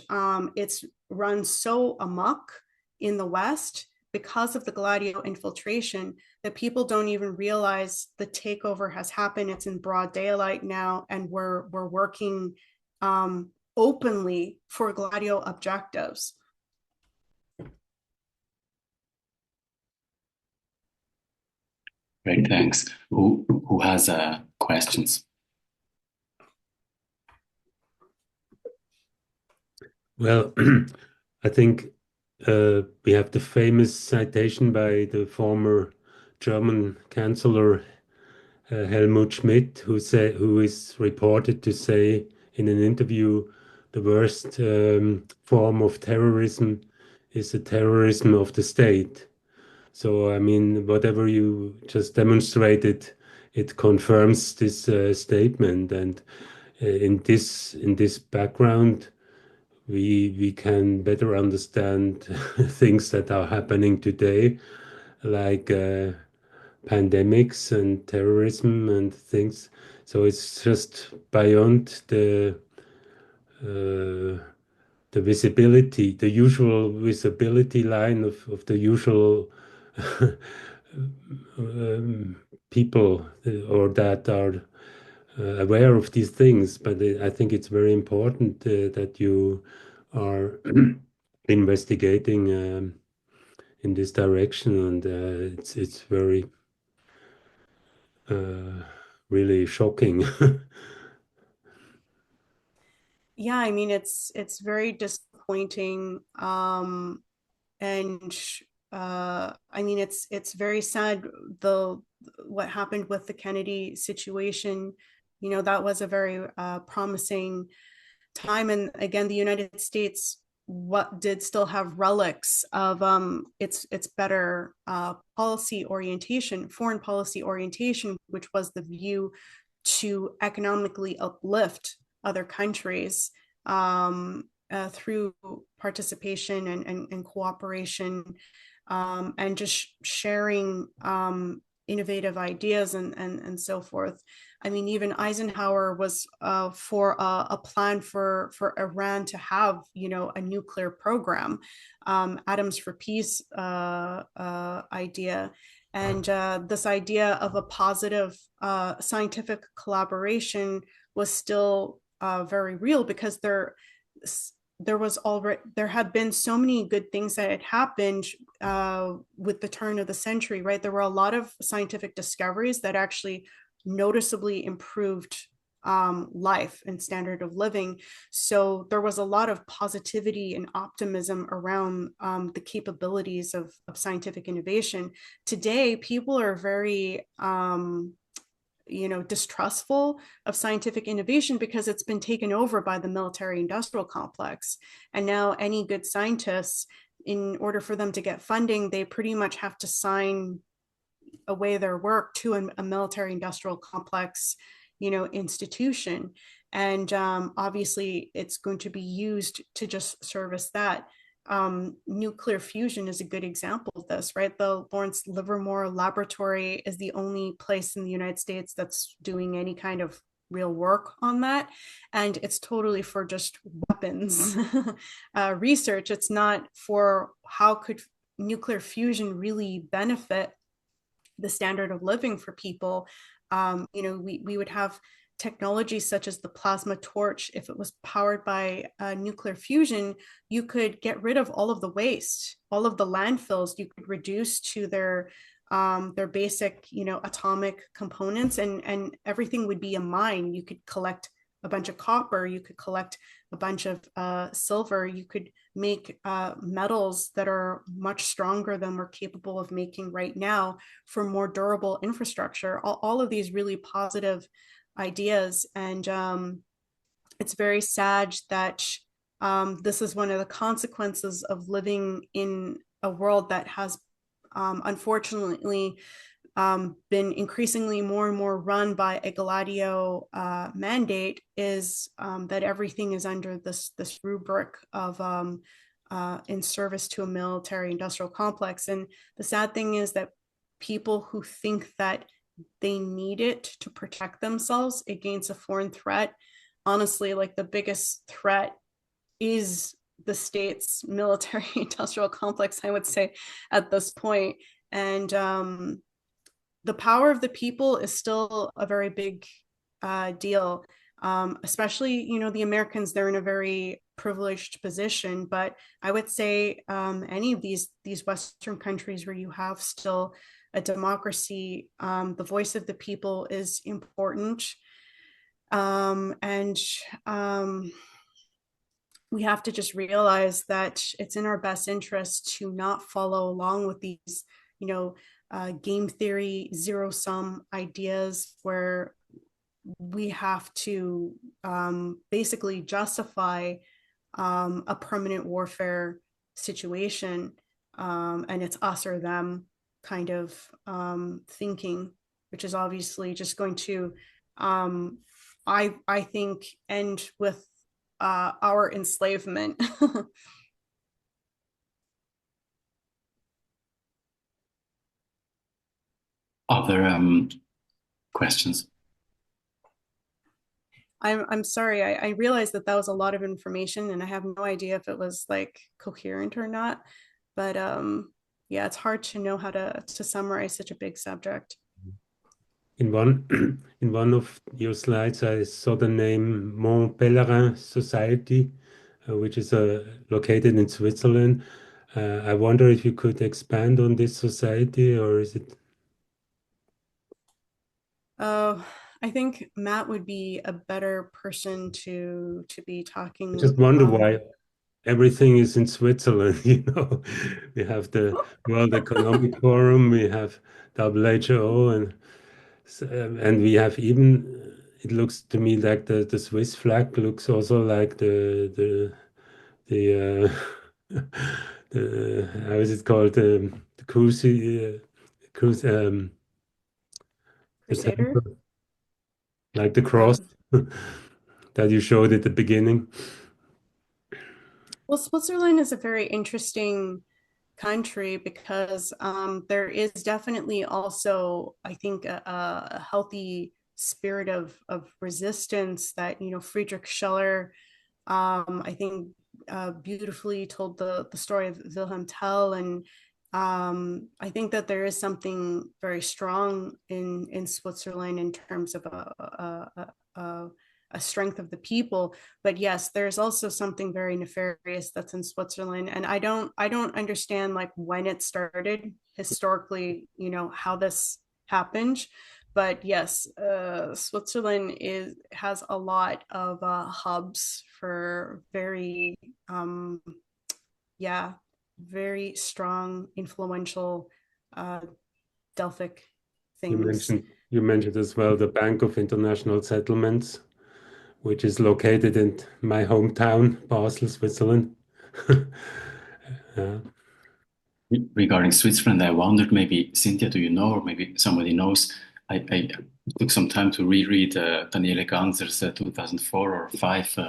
it's run so amok in the West because of the Gladio infiltration that people don't even realize the takeover has happened. It's in broad daylight now, and we're working openly for Gladio objectives. Great, thanks. Who has questions? Well, I think we have the famous citation by the former German Chancellor Helmut Schmidt, who is reported to say in an interview, the worst form of terrorism is the terrorism of the state. So, I mean, whatever you just demonstrated, it confirms this statement. And in this background, we can better understand things that are happening today, like pandemics and terrorism and things. So it's just beyond the visibility, the usual visibility line of the usual people or that are aware of these things. But I think it's very important that you are investigating in this direction, and it's very really shocking. Yeah, I mean it's very disappointing, and I mean it's very sad what happened with the Kennedy situation. That was a very promising time, and again the United States what did still have relics of its better policy orientation, foreign policy orientation, which was the view to economically uplift other countries through participation and cooperation, and just sharing innovative ideas and so forth. I mean, even Eisenhower was for a plan for Iran to have, a nuclear program, Atoms for Peace idea. And this idea of a positive scientific collaboration was still very real, because there had been so many good things that had happened with the turn of the century, right? There were a lot of scientific discoveries that actually noticeably improved life and standard of living. So there was a lot of positivity and optimism around the capabilities of scientific innovation. Today, people are very distrustful of scientific innovation because it's been taken over by the military industrial complex. And now any good scientists, in order for them to get funding, they pretty much have to sign away their work to a military industrial complex, institution. And obviously it's going to be used to just service that. Nuclear fusion is a good example of this, right? The Lawrence Livermore Laboratory is the only place in the United States that's doing any kind of real work on that. And it's totally for just weapons research. It's not for how could nuclear fusion really benefit the standard of living for people. We would have technologies such as the plasma torch, if it was powered by nuclear fusion, you could get rid of all of the waste, all of the landfills. You could reduce to their basic, atomic components, and everything would be a mine. You could collect a bunch of copper, you could collect a bunch of silver, you could make metals that are much stronger than we're capable of making right now for more durable infrastructure. All of these really positive ideas. And it's very sad that this is one of the consequences of living in a world that has unfortunately been increasingly more and more run by a Gladio mandate, is that everything is under this rubric of in service to a military industrial complex. And the sad thing is that people who think that they need it to protect themselves against a foreign threat, honestly, like the biggest threat is the state's military industrial complex, I would say, at this point. And the power of the people is still a very big deal. Especially, the Americans, they're in a very privileged position. But I would say any of these Western countries where you have still a democracy, the voice of the people is important. And we have to just realize that it's in our best interest to not follow along with these, game theory, zero sum ideas where we have to basically justify a permanent warfare situation, and it's us or them kind of thinking, which is obviously just going to, I think, end with our enslavement. Other questions? I'm sorry. I realized that was a lot of information, and I have no idea if it was like coherent or not. But yeah, it's hard to know how to summarize such a big subject. In one of your slides, I saw the name Mont Pelerin Society, which is located in Switzerland. I wonder if you could expand on this society, or is it? I think Matt would be a better person to be talking. I just wonder why everything is in Switzerland. We have the World Economic Forum, we have WHO, and we have even, it looks to me like the Swiss flag looks also like the how is it called, the cruise the Crusader? temple, like the cross that you showed at the beginning. Well, Switzerland is a very interesting country because there is definitely also, I think, a healthy spirit of resistance that, Friedrich Schiller, I think, beautifully told the story of Wilhelm Tell. And I think that there is something very strong in Switzerland in terms of a strength of the people. But yes, there's also something very nefarious that's in Switzerland, and I don't understand like when it started historically, how this happened. But yes, Switzerland has a lot of hubs for very very strong, influential Delphic things. You mentioned as well the Bank of International Settlements, which is located in my hometown, Basel, Switzerland. Regarding Switzerland, I wondered, maybe Cynthia, do you know, or maybe somebody knows? I took some time to reread Daniele Ganser's 2004 or 5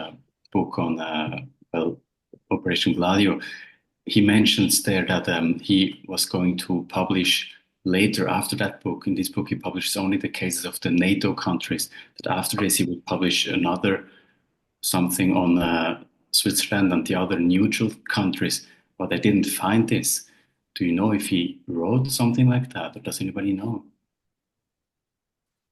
book on Operation Gladio. He mentions there that he was going to publish later, after that book. In this book, he publishes only the cases of the NATO countries. That after this, he would publish another something on Switzerland and the other neutral countries. But I didn't find this. Do you know if he wrote something like that, or does anybody know?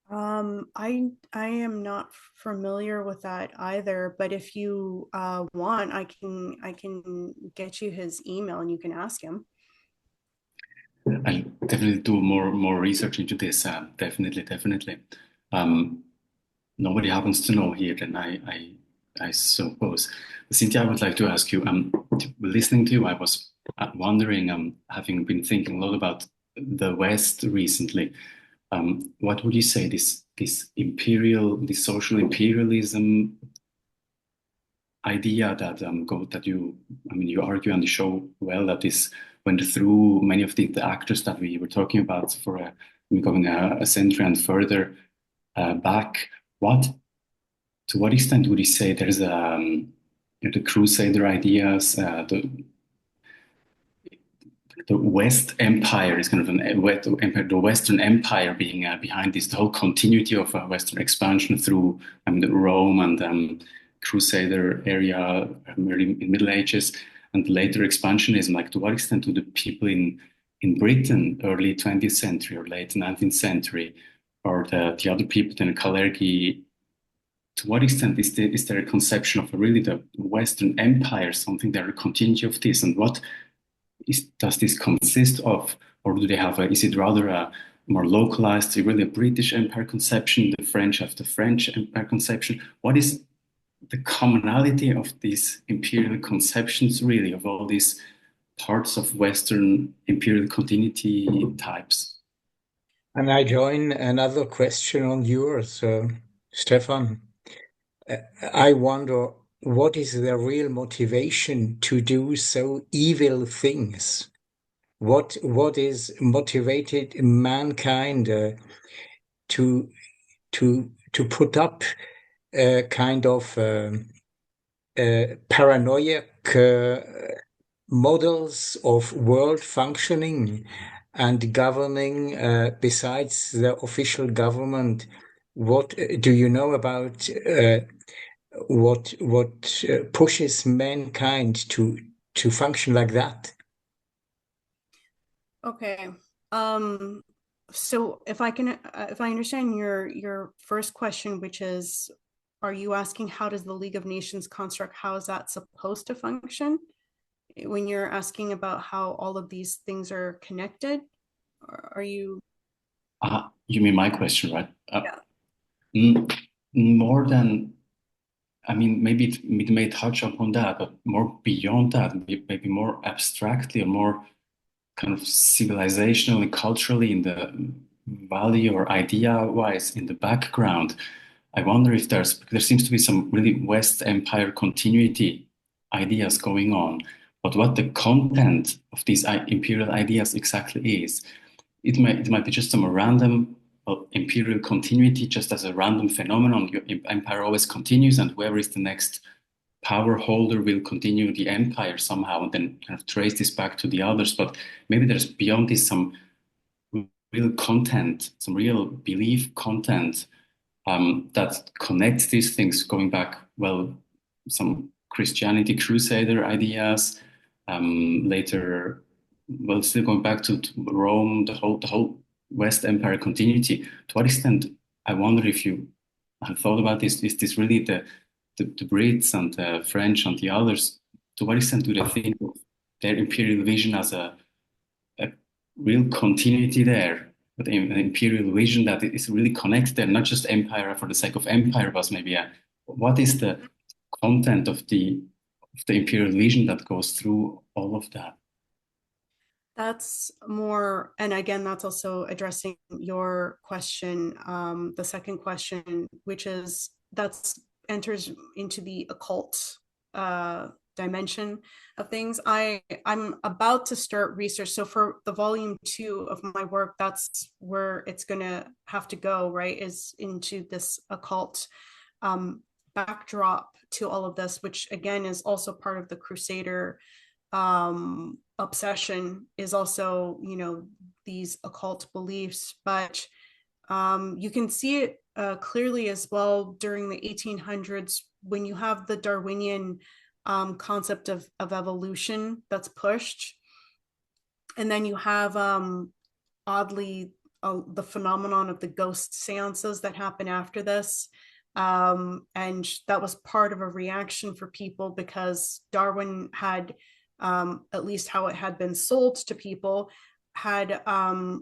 I am not familiar with that either, but if you want, I can get you his email and you can ask him. I'll definitely do more research into this. Definitely. Um, Nobody happens to know here, then I suppose. Cynthia, I would like to ask you. Listening to you, I was wondering. Having been thinking a lot about the West recently. What would you say this social imperialism idea that you, I mean, you argue on the show well that this went through many of the actors that we were talking about for going a century and further back. What To what extent would you say there's the Crusader ideas, the West Empire is kind of the Western Empire being behind this, the whole continuity of Western expansion through the Rome and Crusader area, early in Middle Ages, and later expansionism. Like, to what extent do the people in Britain, early 20th century or late 19th century, or the other people in Kalergi, to what extent is there a conception of really the Western Empire, something that a continuity of this, and what does this consist of, or do they have is it rather a more localized, really a British Empire conception? The French have the French Empire conception. What is the commonality of these imperial conceptions, really, of all these parts of Western imperial continuity types? And I join another question on yours, Stefan. I wonder, what is the real motivation to do so evil things? What is motivated mankind to put up kind of paranoid models of world functioning and governing besides the official government? What do you know about what pushes mankind to function like that? Okay. So if I understand your first question, which is, are you asking how does the League of Nations construct, how is that supposed to function? When you're asking about how all of these things are connected, are you? You mean my question, right? Yeah. More than, I mean, maybe it may touch upon that, but more beyond that, maybe more abstractly or more kind of civilizationally, culturally, in the value or idea-wise in the background. I wonder if there seems to be some really West Empire continuity ideas going on, but what the content of these imperial ideas exactly is, it might be just some random imperial continuity, just as a random phenomenon. Your empire always continues, and whoever is the next power holder will continue the empire somehow, and then kind of trace this back to the others. But maybe there's beyond this some real content, some real belief content that connects these things, going back, well, some Christianity Crusader ideas, later, well, still going back to Rome, the whole West Empire continuity. To what extent, I wonder if you have thought about this, is this really the Brits and the French and the others, to what extent do they think of their imperial vision as a real continuity there, but an imperial vision that is really connected there, not just empire for the sake of empire, but maybe what is the content of the imperial vision that goes through all of that? That's more, and again, that's also addressing your question, the second question, which is that's enters into the occult dimension of things. I'm about to start research. So for the volume 2 of my work, that's where it's gonna have to go, right? Is into this occult backdrop to all of this, which again is also part of the Crusader obsession, is also, you know, these occult beliefs. But you can see it clearly as well during the 1800s when you have the Darwinian concept of evolution that's pushed, and then you have oddly the phenomenon of the ghost seances that happen after this. And that was part of a reaction for people because Darwin had, at least how it had been sold to people, had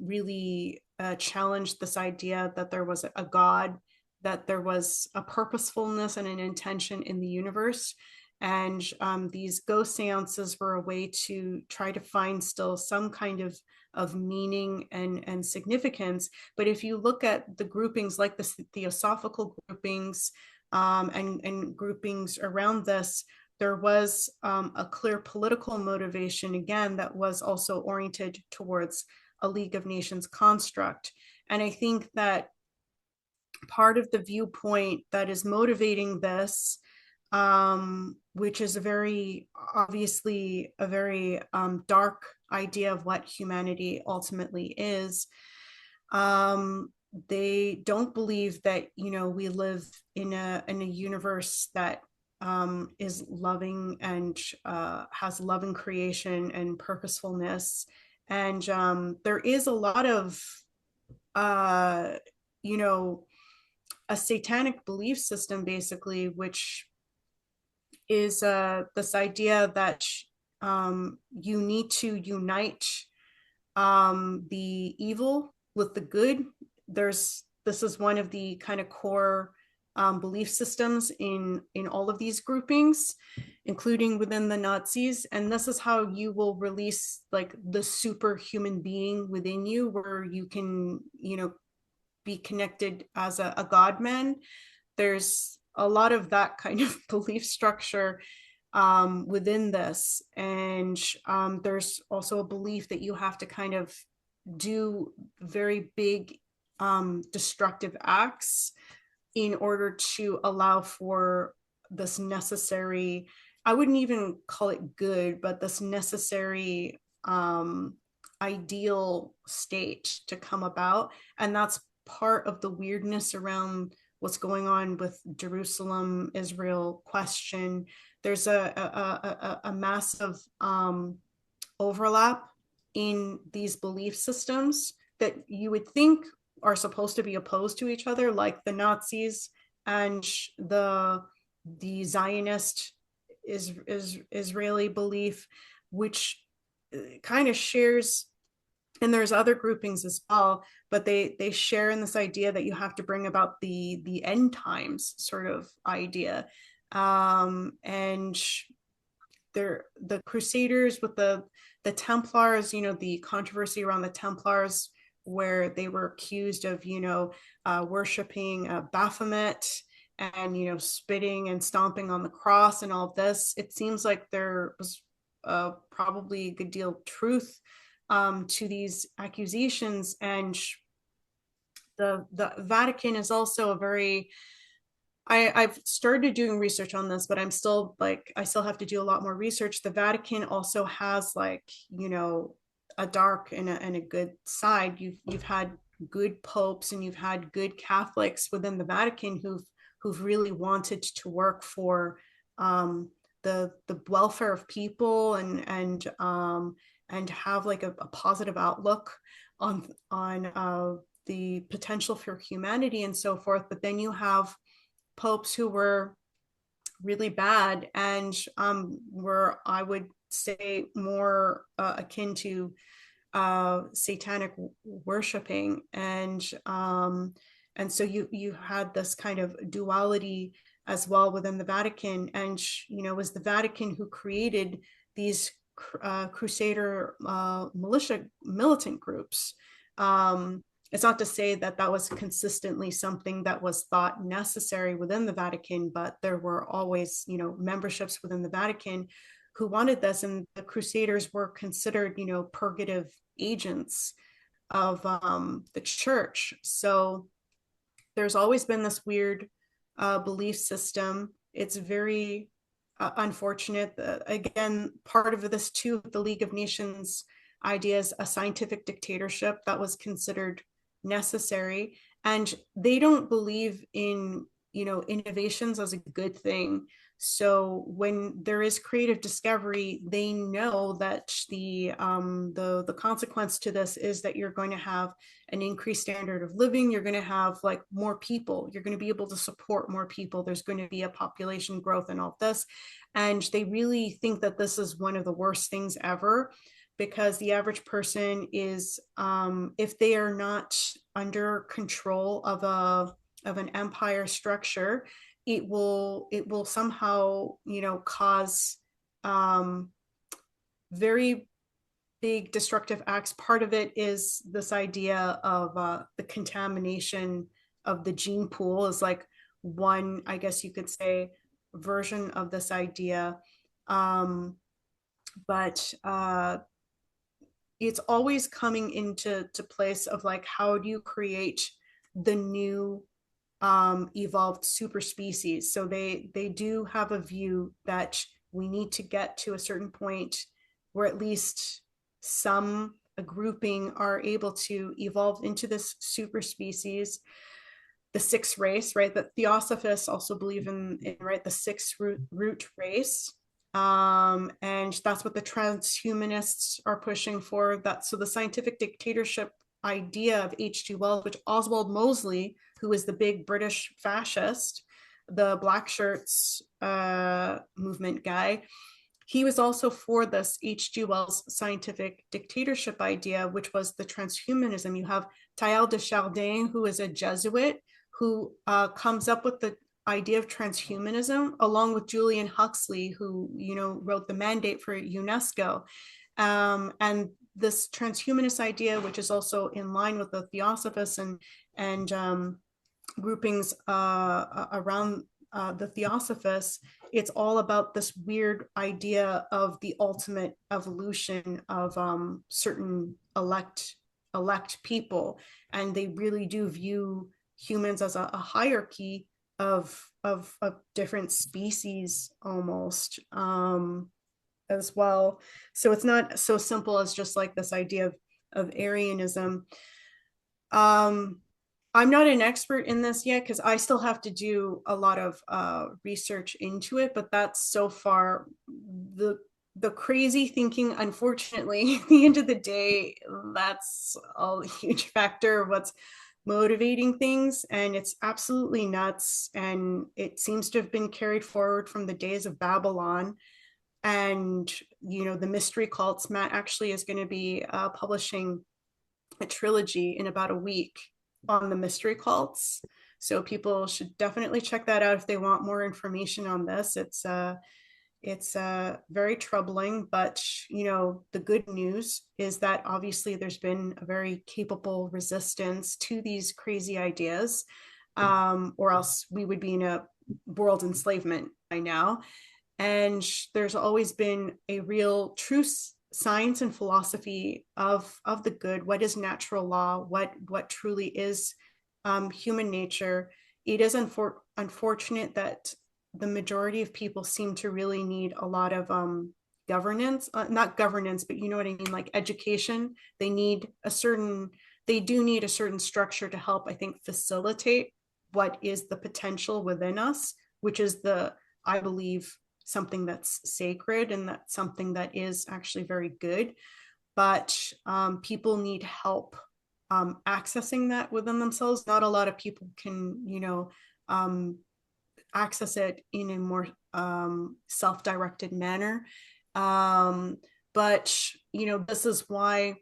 really challenged this idea that there was a God, that there was a purposefulness and an intention in the universe. And these ghost seances were a way to try to find still some kind of meaning and significance. But if you look at the groupings like the theosophical groupings and groupings around this, there was a clear political motivation, again, that was also oriented towards a League of Nations construct. And I think that part of the viewpoint that is motivating this, which is a very obviously a very dark idea of what humanity ultimately is, they don't believe that, you know, we live in a universe that is loving and has loving creation and purposefulness. And there is a lot of you know, a satanic belief system, basically, which is this idea that you need to unite the evil with the good. This is one of the kind of core belief systems in all of these groupings, including within the Nazis. And this is how you will release like the superhuman being within you, where you can, you know, be connected as a god man. There's a lot of that kind of belief structure within this. And there's also a belief that you have to kind of do very big destructive acts in order to allow for this necessary, I wouldn't even call it good, but this necessary ideal state to come about. And that's part of the weirdness around what's going on with Jerusalem, Israel question. There's a massive overlap in these belief systems that you would think are supposed to be opposed to each other, like the Nazis and the Zionist Israeli belief, which kind of shares, and there's other groupings as well, but they share in this idea that you have to bring about the end times sort of idea. And the Crusaders with the Templars, you know, the controversy around the Templars, where they were accused of, you know, worshiping Baphomet and, you know, spitting and stomping on the cross and all of this. It seems like there was probably a good deal of truth to these accusations. And the Vatican is also a very, I've started doing research on this, but I'm still like, I still have to do a lot more research. The Vatican also has, like, you know, a dark and a good side. You've had good popes and you've had good Catholics within the Vatican who've really wanted to work for the welfare of people and have like a positive outlook on the potential for humanity and so forth. But then you have popes who were really bad and were, I would say, more akin to satanic worshiping. And so you had this kind of duality as well within the Vatican. And, you know, it was the Vatican who created these Crusader militant groups. It's not to say that that was consistently something that was thought necessary within the Vatican, but there were always, you know, memberships within the Vatican who wanted this, and the Crusaders were considered, you know, purgative agents of the church. So there's always been this weird belief system. It's very unfortunate. Again, part of this too, the League of Nations idea is a scientific dictatorship that was considered necessary, and they don't believe in innovations as a good thing. So when there is creative discovery, they know that the consequence to this is that you're going to have an increased standard of living. You're going to have like more people. You're going to be able to support more people. There's going to be a population growth and all this. And they really think that this is one of the worst things ever, because the average person is, if they are not under control of an empire structure, it will somehow cause very big destructive acts. Part of it is this idea of the contamination of the gene pool is like one, I guess you could say, version of this idea. But it's always coming into place of like, how do you create the new evolved super species? So they do have a view that we need to get to a certain point where at least some a grouping are able to evolve into this super species, the sixth race, right? That Theosophists also believe in right, the sixth root race. And that's what the transhumanists are pushing for. That so the scientific dictatorship idea of H.G. Wells, which Oswald Mosley, who is the big British fascist, the black shirts movement guy, he was also for this H.G. Wells scientific dictatorship idea, which was the transhumanism. You have Théâtre de Chardin, who is a Jesuit, who comes up with the idea of transhumanism, along with Julian Huxley, who wrote the mandate for UNESCO. And this transhumanist idea, which is also in line with the Theosophists and groupings around the Theosophists, it's all about this weird idea of the ultimate evolution of certain elect people, and they really do view humans as a hierarchy of different species almost, as well. So it's not so simple as just like this idea of Aryanism. I'm not an expert in this yet because I still have to do a lot of research into it, but that's so far the crazy thinking. Unfortunately, at the end of the day, that's a huge factor of what's motivating things, and it's absolutely nuts. And it seems to have been carried forward from the days of Babylon. And the mystery cults. Matt actually is going to be publishing a trilogy in about a week on the mystery cults, so people should definitely check that out if they want more information on this. It's very troubling, but the good news is that obviously there's been a very capable resistance to these crazy ideas, or else we would be in a world enslavement by now. And there's always been a real true science and philosophy of the good. What is natural law? What truly is human nature? It is unfortunate that the majority of people seem to really need a lot of governance, not governance, but you know what I mean, like education. They do need a certain structure to help, I think, facilitate what is the potential within us, which is I believe, something that's sacred, and that's something that is actually very good. But people need help accessing that within themselves. Not a lot of people can, access it in a more self-directed manner. But this is why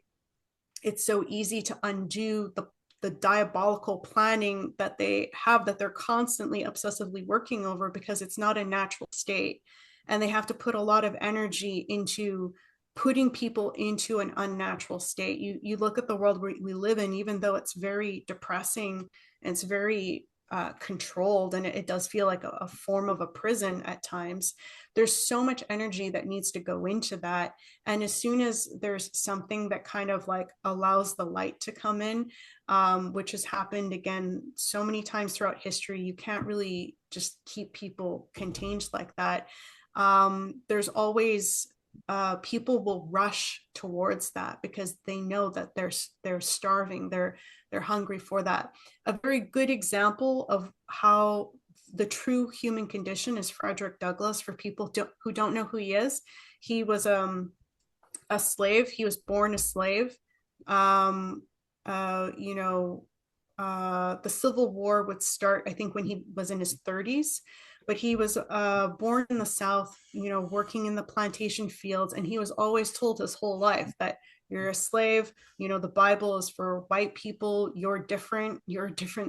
it's so easy to undo the diabolical planning that they have, that they're constantly obsessively working over, because it's not a natural state. And they have to put a lot of energy into putting people into an unnatural state. You look at the world we live in, even though it's very depressing and it's very controlled, and it does feel like a form of a prison at times. There's so much energy that needs to go into that. And as soon as there's something that kind of like allows the light to come in, which has happened again so many times throughout history, you can't really just keep people contained like that. There's always people will rush towards that because they know that they're starving, they're hungry for that. A very good example of how the true human condition is Frederick Douglass. For people who don't know who he is, he was a slave. He was born a slave. You know, the Civil War would start, I think, when he was in his 30s, but he was born in the South, you know, working in the plantation fields. And he was always told his whole life that you're a slave, you know, the Bible is for white people, you're a different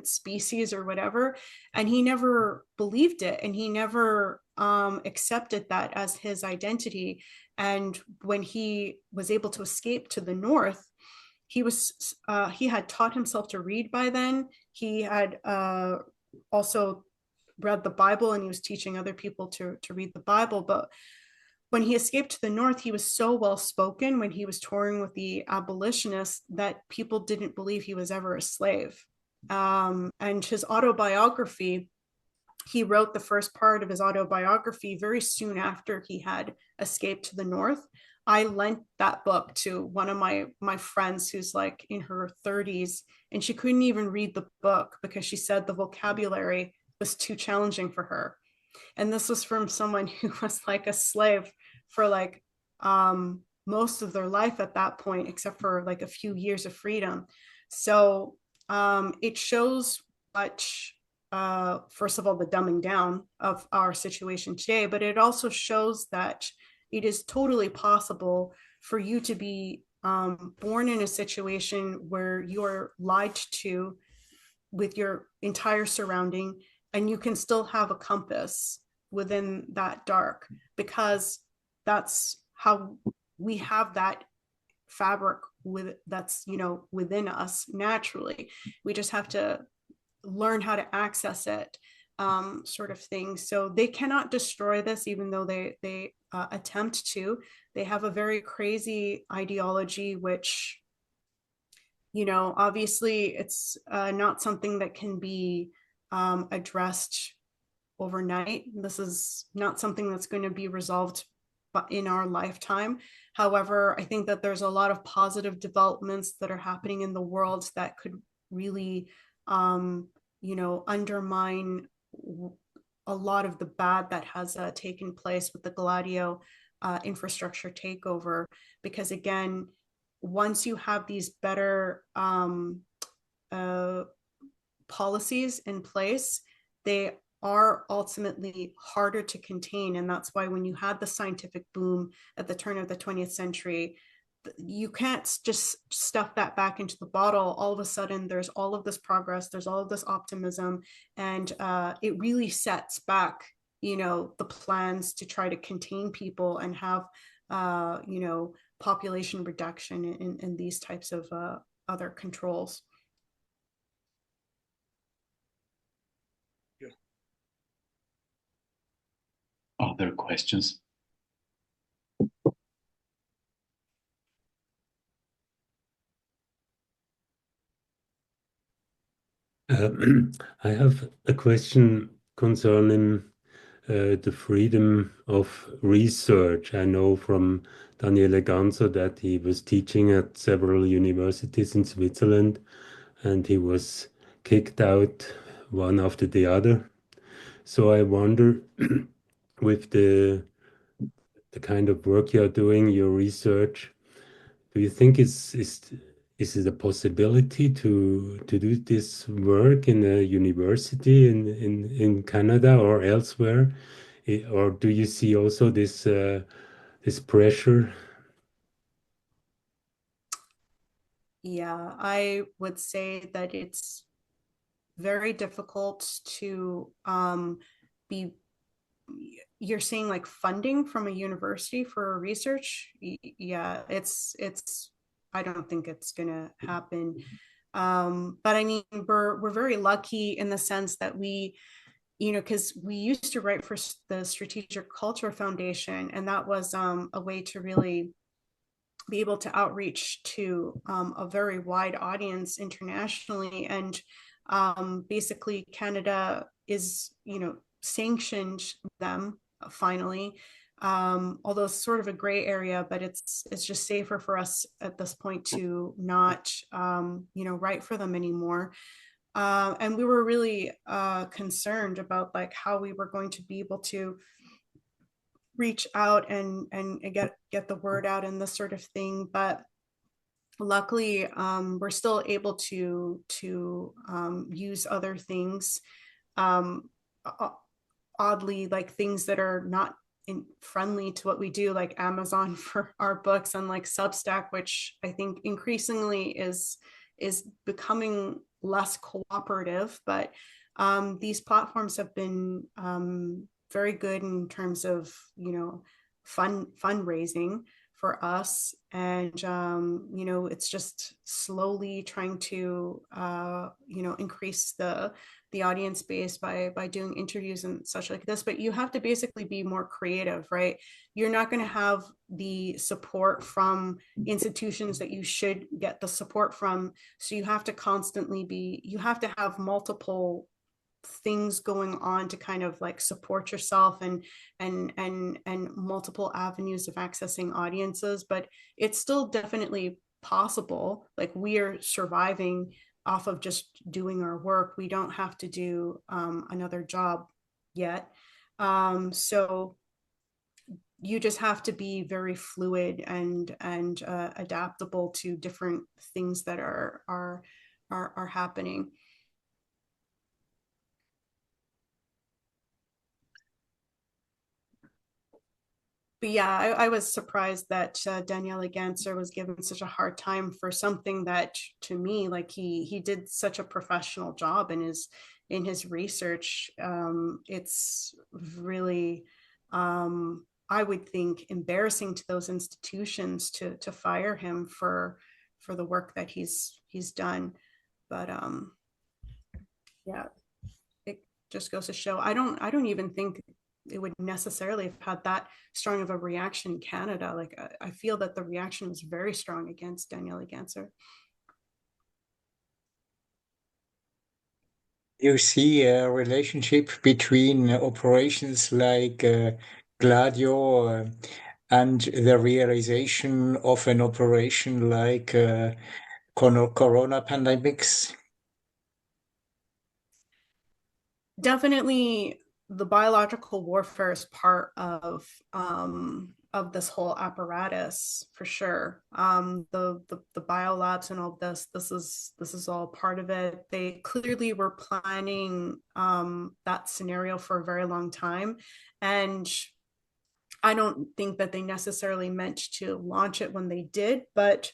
species or whatever. And he never believed it, and he never accepted that as his identity. And when he was able to escape to the North, he had taught himself to read by then. He had also read the Bible, and he was teaching other people to read the Bible. But when he escaped to the North, he was so well spoken when he was touring with the abolitionists that people didn't believe he was ever a slave. And his autobiography, he wrote the first part of his autobiography very soon after he had escaped to the North. I lent that book to one of my friends who's like in her 30s, and she couldn't even read the book because she said the vocabulary was too challenging for her. And this was from someone who was like a slave for like most of their life at that point, except for like a few years of freedom. So it shows much, first of all, the dumbing down of our situation today, but it also shows that it is totally possible for you to be born in a situation where you're lied to with your entire surrounding, and you can still have a compass within that dark, because that's how we have that fabric that's, you know, within us naturally. We just have to learn how to access it, sort of thing. So they cannot destroy this, even though they attempt to. They have a very crazy ideology, which, you know, obviously it's not something that can be addressed overnight. This is not something that's going to be resolved in our lifetime. However, I think that there's a lot of positive developments that are happening in the world that could really, you know, undermine a lot of the bad that has taken place with the Gladio infrastructure takeover. Because again, once you have these better policies in place, they are ultimately harder to contain. And that's why when you had the scientific boom at the turn of the 20th century, you can't just stuff that back into the bottle. All of a sudden, there's all of this progress, there's all of this optimism, and it really sets back, you know, the plans to try to contain people and have, you know, population reduction in these types of other controls. Other questions? I have a question concerning the freedom of research. I know from Daniele Ganzo that he was teaching at several universities in Switzerland, and he was kicked out one after the other. So I wonder, with the kind of work you're doing, your research, do you think is it a possibility to do this work in a university in Canada or elsewhere? Or do you see also this pressure? Yeah, I would say that it's very difficult to be, you're saying like funding from a university for research. Yeah, it's I don't think it's gonna happen. But I mean, we're very lucky in the sense that we, you know, because we used to write for the Strategic Culture Foundation, and that was a way to really be able to outreach to a very wide audience internationally. And basically Canada is, you know, sanctioned them finally, although it's sort of a gray area, but it's just safer for us at this point to not, you know, write for them anymore. and we were really concerned about like how we were going to be able to reach out and get the word out and this sort of thing. But luckily, we're still able to use other things, oddly, like things that are not friendly to what we do, like Amazon for our books, and like Substack, which I think increasingly is becoming less cooperative. But these platforms have been very good in terms of, you know, fundraising for us. And you know, it's just slowly trying to you know, increase the audience base by doing interviews and such like this. But you have to basically be more creative, right? You're not going to have the support from institutions that you should get the support from. So you have to constantly you have to have multiple things going on to kind of like support yourself, and multiple avenues of accessing audiences. But it's still definitely possible. Like, we are surviving off of just doing our work. We don't have to do another job yet. So you just have to be very fluid and adaptable to different things that are happening. But yeah, I was surprised that Daniele Ganser was given such a hard time for something that, to me, like he did such a professional job in his research. It's really, I would think, embarrassing to those institutions to fire him for the work that he's done. But yeah, it just goes to show. I don't even think it would necessarily have had that strong of a reaction in Canada. Like, I feel that the reaction was very strong against Daniele Ganser. You see a relationship between operations like Gladio and the realization of an operation like corona pandemics? Definitely, the biological warfare is part of this whole apparatus, for sure. The biolabs and all this is all part of it. They clearly were planning that scenario for a very long time, and I don't think that they necessarily meant to launch it when they did, but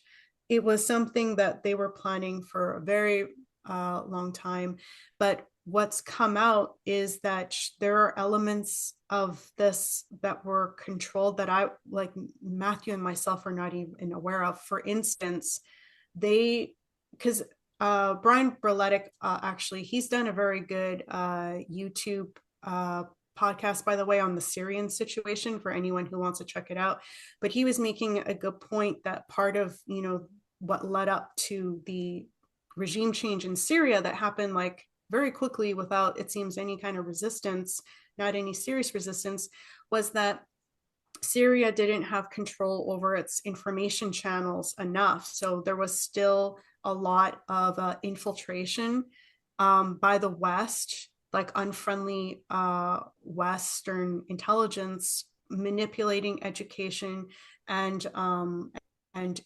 it was something that they were planning for a very long time. But what's come out is that there are elements of this that were controlled that I, like Matthew and myself, are not even aware of. For instance, because Brian Berletic, actually, he's done a very good YouTube podcast, by the way, on the Syrian situation, for anyone who wants to check it out. But he was making a good point that part of, you know, what led up to the regime change in Syria that happened like very quickly without, it seems, any kind of resistance, not any serious resistance, was that Syria didn't have control over its information channels enough. So there was still a lot of infiltration by the West, like unfriendly Western intelligence, manipulating education and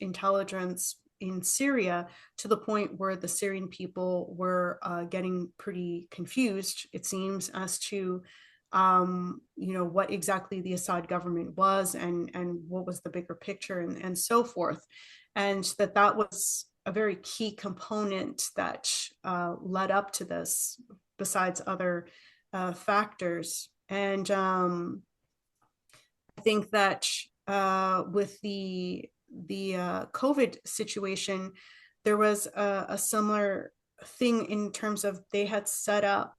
intelligence in Syria, to the point where the Syrian people were getting pretty confused, it seems, as to you know, what exactly the Assad government was, and what was the bigger picture, and so forth. And that was a very key component that led up to this, besides other factors. And I think that with the COVID situation, there was a similar thing in terms of they had set up,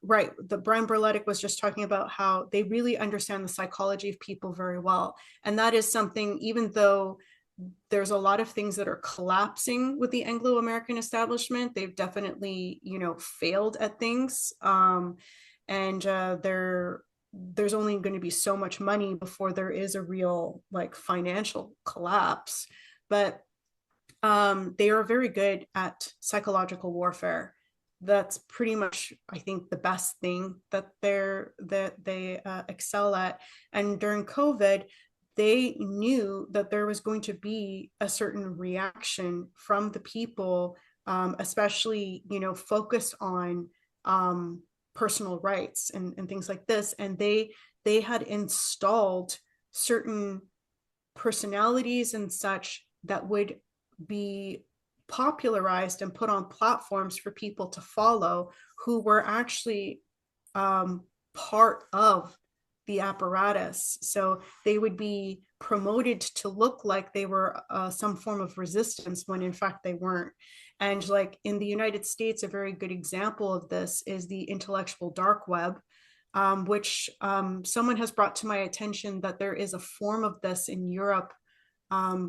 right, the Brian Berletic was just talking about how they really understand the psychology of people very well. And that is something, even though there's a lot of things that are collapsing with the Anglo-American establishment, they've definitely, you know, failed at things. And there's only going to be so much money before there is a real, like, financial collapse. But they are very good at psychological warfare. that's pretty much, I think, the best thing that they excel at. And during COVID, they knew that there was going to be a certain reaction from the people, especially, focused on personal rights and things like this. And they had installed certain personalities and such that would be popularized and put on platforms for people to follow, who were actually part of the apparatus. So they would be promoted to look like they were some form of resistance when in fact they weren't. And like in the United States, a very good example of this is the intellectual dark web, which someone has brought to my attention that there is a form of this in Europe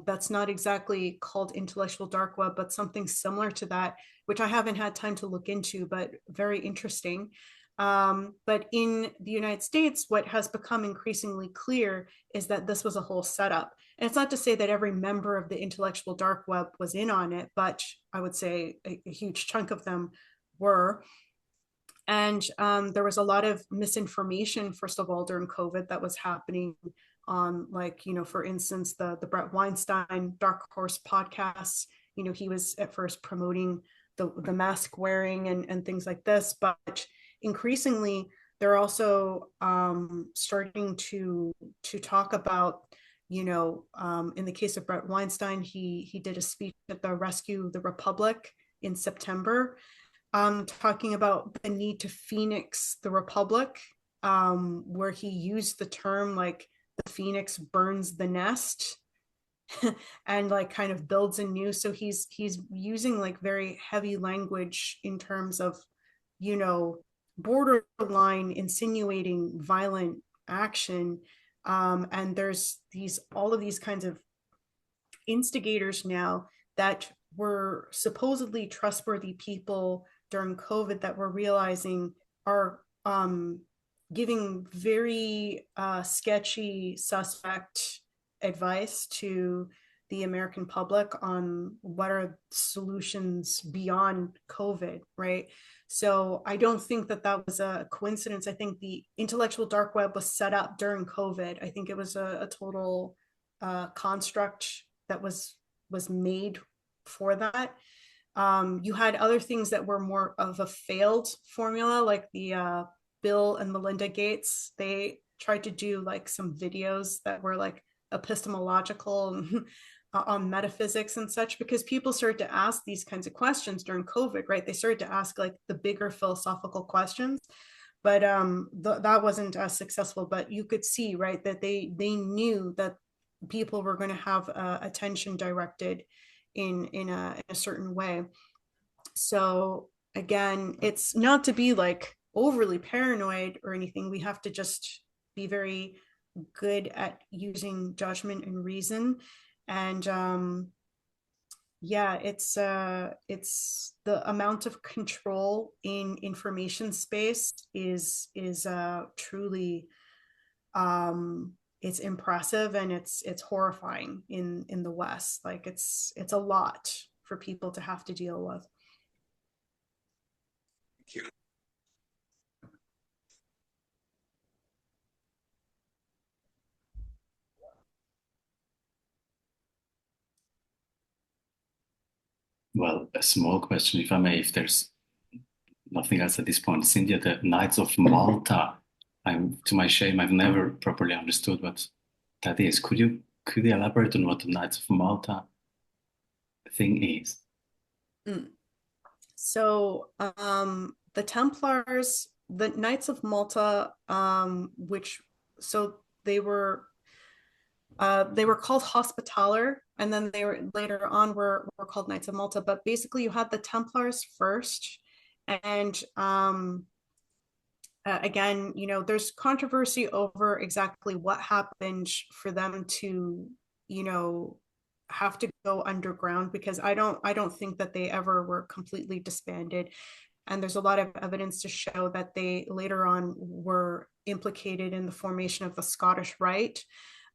that's not exactly called intellectual dark web, but something similar to that, which I haven't had time to look into, but very interesting. But in the United States, what has become increasingly clear is that this was a whole setup. And it's not to say that every member of the intellectual dark web was in on it, but I would say a huge chunk of them were. And there was a lot of misinformation, first of all, during COVID that was happening on, like, for instance, the Brett Weinstein Dark Horse podcast. He was at first promoting the mask wearing and things like this, but increasingly they're also starting to talk about, in the case of Brett Weinstein, he did a speech at the Rescue the Republic in September, talking about the need to phoenix the Republic, where he used the term like the phoenix burns the nest and like kind of builds anew. So he's using like very heavy language in terms of, borderline insinuating violent action. And there's all of these kinds of instigators now that were supposedly trustworthy people during COVID that we're realizing are giving very sketchy, suspect advice to the American public on what are solutions beyond COVID, right? So I don't think that was a coincidence. I think the intellectual dark web was set up during COVID. I think it was a total construct that was made for that. You had other things that were more of a failed formula, like the Bill and Melinda Gates. They tried to do like some videos that were like epistemological on metaphysics and such, because people started to ask these kinds of questions during COVID, right? They started to ask like the bigger philosophical questions, but that wasn't as successful. But you could see, right, that they knew that people were going to have attention directed in a certain way. So again, it's not to be like overly paranoid or anything. We have to just be very good at using judgment and reason. And yeah, it's the amount of control in information space is truly it's impressive, and it's horrifying in the West. Like it's a lot for people to have to deal with. Thank you. Well, a small question, if I may, if there's nothing else at this point. Cynthia, the Knights of Malta, to my shame, I've never properly understood what that is. Could you elaborate on what the Knights of Malta thing is? So the Templars, the Knights of Malta, they were called Hospitaller, and then they were later on were called Knights of Malta. But basically, you had the Templars first, and again, there's controversy over exactly what happened for them to, have to go underground, because I don't think that they ever were completely disbanded. And there's a lot of evidence to show that they later on were implicated in the formation of the Scottish Rite.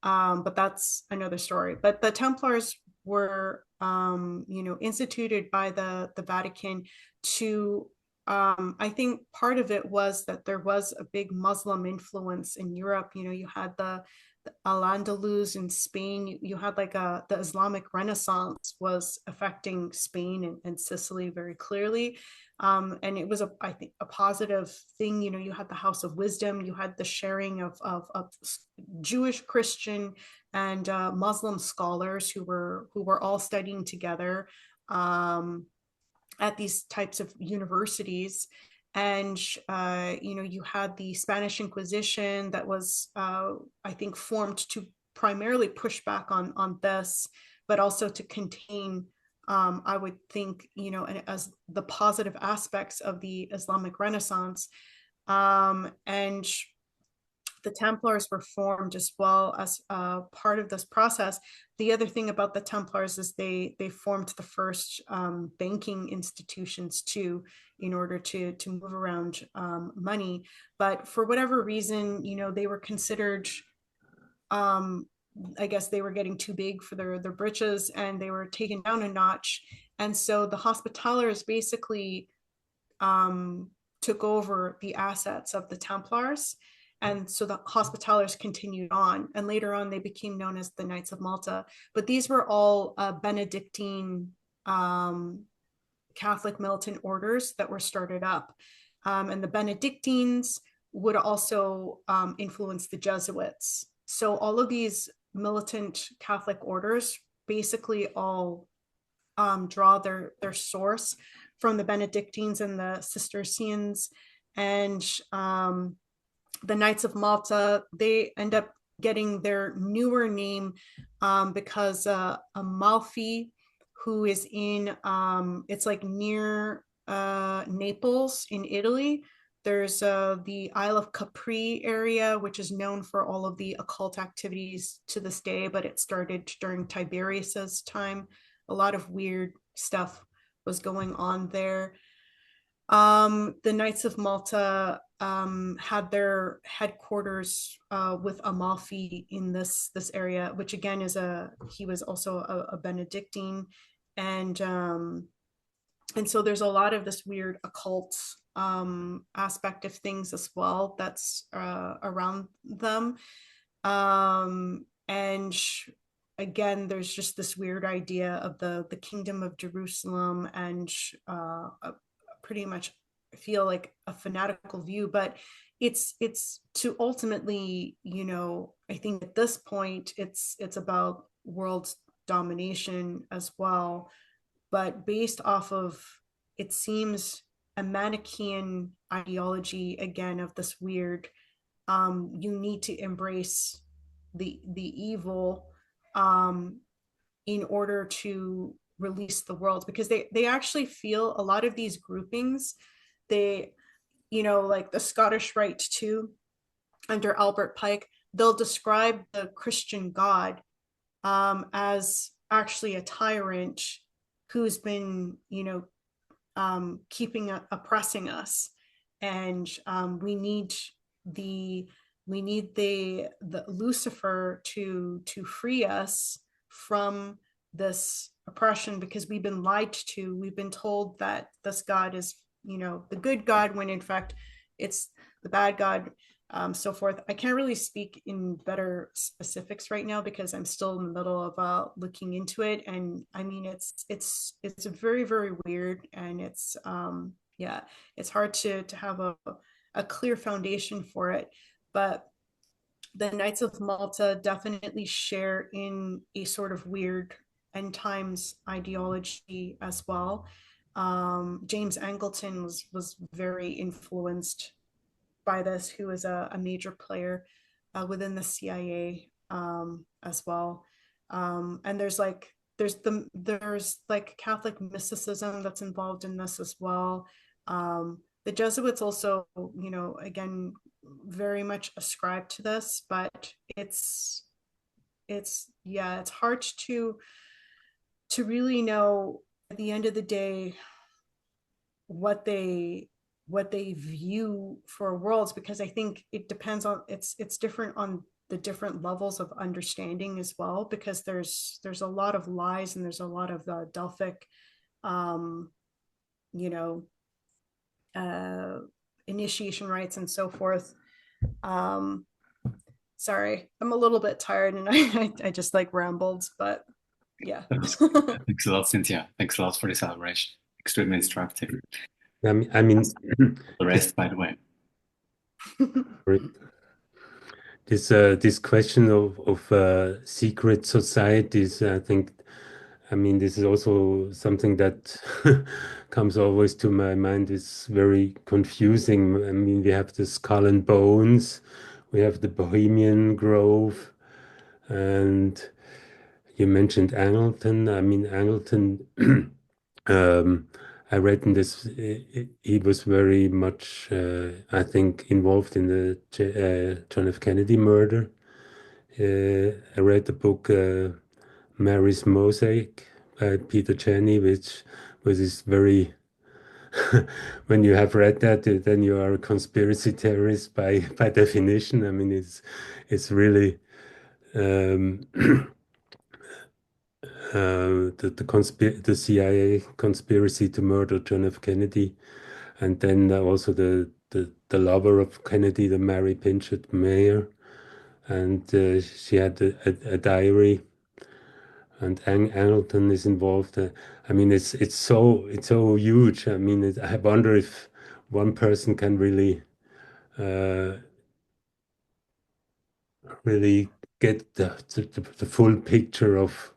But that's another story. But the Templars were, instituted by the Vatican to I think part of it was that there was a big Muslim influence in Europe. You had the Al-Andalus in Spain. You had like the Islamic Renaissance was affecting Spain and Sicily very clearly. And it was, I think, a positive thing. You had the House of Wisdom, you had the sharing of Jewish, Christian, and Muslim scholars who were all studying together at these types of universities. And you had the Spanish Inquisition that was, I think, formed to primarily push back on this, but also to contain, I would think, as the positive aspects of the Islamic Renaissance. And the Templars were formed as well as part of this process. The other thing about the Templars is they formed the first banking institutions too, in order to move around money. But for whatever reason, they were considered, I guess they were getting too big for their britches, and they were taken down a notch. And so the Hospitallers basically took over the assets of the Templars. And so the Hospitallers continued on, and later on they became known as the Knights of Malta. But these were all Benedictine Catholic militant orders that were started up. And the Benedictines would also influence the Jesuits. So all of these militant Catholic orders basically all draw their source from the Benedictines and the Cistercians. And the Knights of Malta, they end up getting their newer name because Amalfi, who is in, it's like near Naples in Italy. There's the Isle of Capri area, which is known for all of the occult activities to this day, but it started during Tiberius's time. A lot of weird stuff was going on there. The Knights of Malta had their headquarters with Amalfi in this area, which again is he was also a Benedictine, and so there's a lot of this weird occult aspect of things as well that's around them, and again, there's just this weird idea of the Kingdom of Jerusalem, and pretty much feel like a fanatical view, but it's to ultimately, I think at this point it's about world domination as well, but based off of, it seems, a Manichaean ideology again of this weird, you need to embrace the evil in order to release the world, because they actually feel, a lot of these groupings, they, like the Scottish Rite too, under Albert Pike, they'll describe the Christian God as actually a tyrant who's been, oppressing us, and we need the Lucifer to free us from this oppression, because we've been lied to. We've been told that this God is, the good God, when in fact it's the bad God, so forth. I can't really speak in better specifics right now because I'm still in the middle of looking into it, and I mean it's very, very weird, and it's it's hard to have a clear foundation for it. But the Knights of Malta definitely share in a sort of weird end times ideology as well. James Angleton was very influenced by this, who is a major player within the CIA as well. And there's Catholic mysticism that's involved in this as well. The Jesuits also, again, very much ascribe to this, but it's hard to really know at the end of the day what they view for worlds, because I think it depends on, it's different on the different levels of understanding as well, because there's a lot of lies, and there's a lot of Delphic initiation rites and so forth. Sorry, I'm a little bit tired and I just like rambled, but yeah. Thanks a lot, Cynthia. Thanks a lot for this elaboration. Extremely instructive. I mean, The rest, by the way. This question of secret societies, I think, I mean, this is also something that comes always to my mind. It's very confusing. I mean, we have the Skull and Bones, we have the Bohemian Grove, and you mentioned Angleton. I mean, Angleton, I read in this, he was very much, I think, involved in the John F. Kennedy murder. I read the book Mary's Mosaic by Peter Jenney, which was this very, when you have read that, then you are a conspiracy theorist by definition. I mean, it's really the CIA conspiracy to murder John F. Kennedy, and then also the lover of Kennedy, the Mary Pinchot Mayer, and she had a diary, and Angleton is involved. I mean, it's so huge. I mean, I wonder if one person can really get the full picture of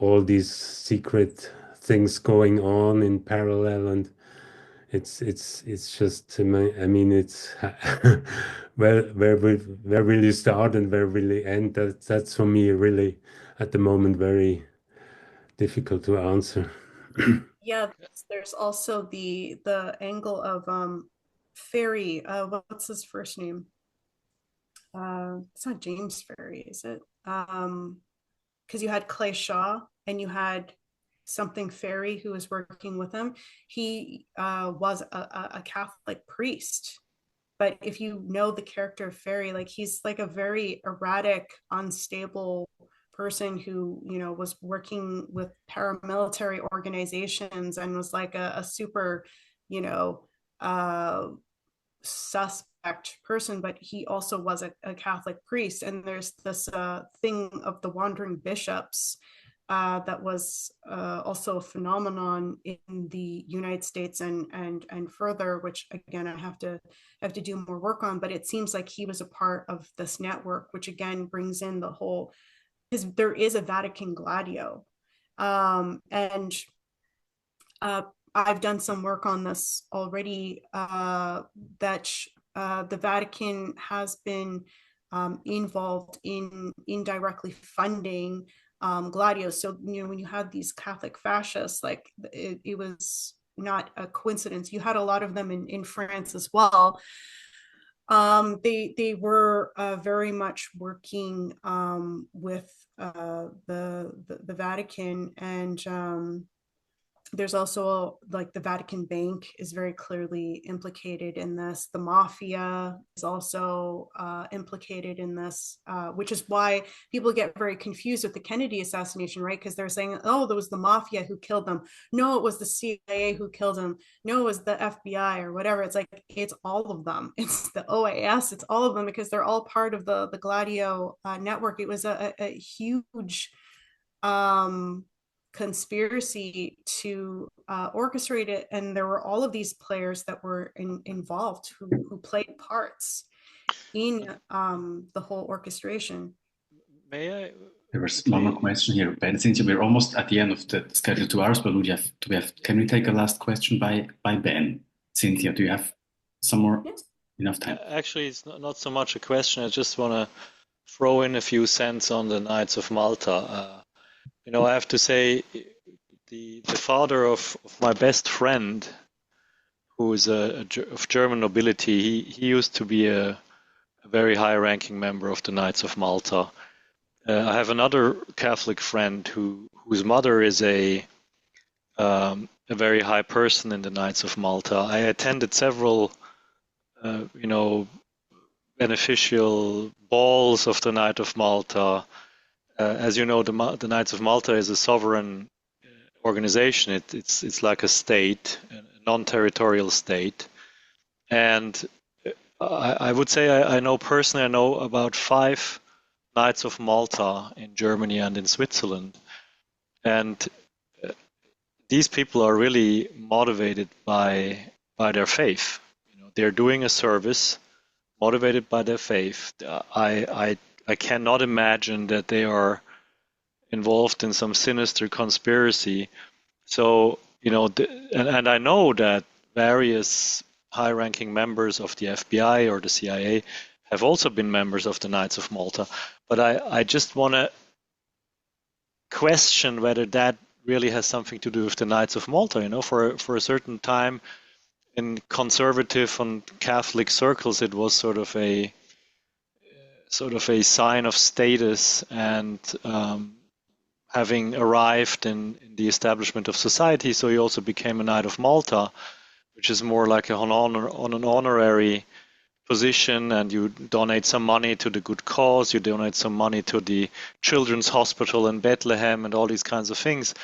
all these secret things going on in parallel, and it's just, I mean, it's where will you start and where will you end? That's for me really at the moment very difficult to answer. Yeah, there's also the angle of Ferry. What's his first name? It's not James Ferry, is it? Because you had Clay Shaw and you had something Ferry who was working with him. He was a Catholic priest, but if you know the character of Ferry, like he's like a very erratic, unstable person who, you know, was working with paramilitary organizations and was like a super, you know, suspect person, but he also was a Catholic priest. And there's this thing of the wandering bishops that was also a phenomenon in the United States and further, which again I have to do more work on. But it seems like he was a part of this network, which again brings in the whole, because there is a Vatican Gladio, and I've done some work on this already. That the Vatican has been involved in indirectly funding Gladio. So, you know, when you had these Catholic fascists, like it was not a coincidence. You had a lot of them in France as well. They were very much working with the Vatican, and there's also like the Vatican Bank is very clearly implicated in this. The mafia is also implicated in this, which is why people get very confused with the Kennedy assassination, right? Because they're saying, oh, there was the mafia who killed them. No, it was the CIA who killed him. No, it was the FBI or whatever. It's like, it's all of them. It's the OAS, it's all of them, because they're all part of the Gladio network. It was a huge conspiracy to orchestrate it, and there were all of these players that were involved who played parts in the whole orchestration. May I? There was one more question here, Ben. Since we're almost at the end of the scheduled 2 hours, but can we take a last question by Ben? Cynthia, do you have some more? Yes. Enough time? Actually, it's not so much a question. I just want to throw in a few cents on the Knights of Malta. You know, I have to say, the father of my best friend, who is of German nobility, he used to be a very high-ranking member of the Knights of Malta. I have another Catholic friend whose mother is a very high person in the Knights of Malta. I attended several, you know, beneficial balls of the Knight of Malta. As you know, the Knights of Malta is a sovereign organization. It's like a state, a non-territorial state. And I would say I know personally, I know about 5 Knights of Malta in Germany and in Switzerland. And these people are really motivated by their faith. They're doing a service motivated by their faith. I cannot imagine that they are involved in some sinister conspiracy. So, and I know that various high-ranking members of the FBI or the CIA have also been members of the Knights of Malta. But I just want to question whether that really has something to do with the Knights of Malta. For a certain time in conservative and Catholic circles, it was sort of a sign of status and having arrived in the establishment of society. So he also became a Knight of Malta, which is more like on an honorary position, and you donate some money to the good cause, you donate some money to the children's hospital in Bethlehem and all these kinds of things.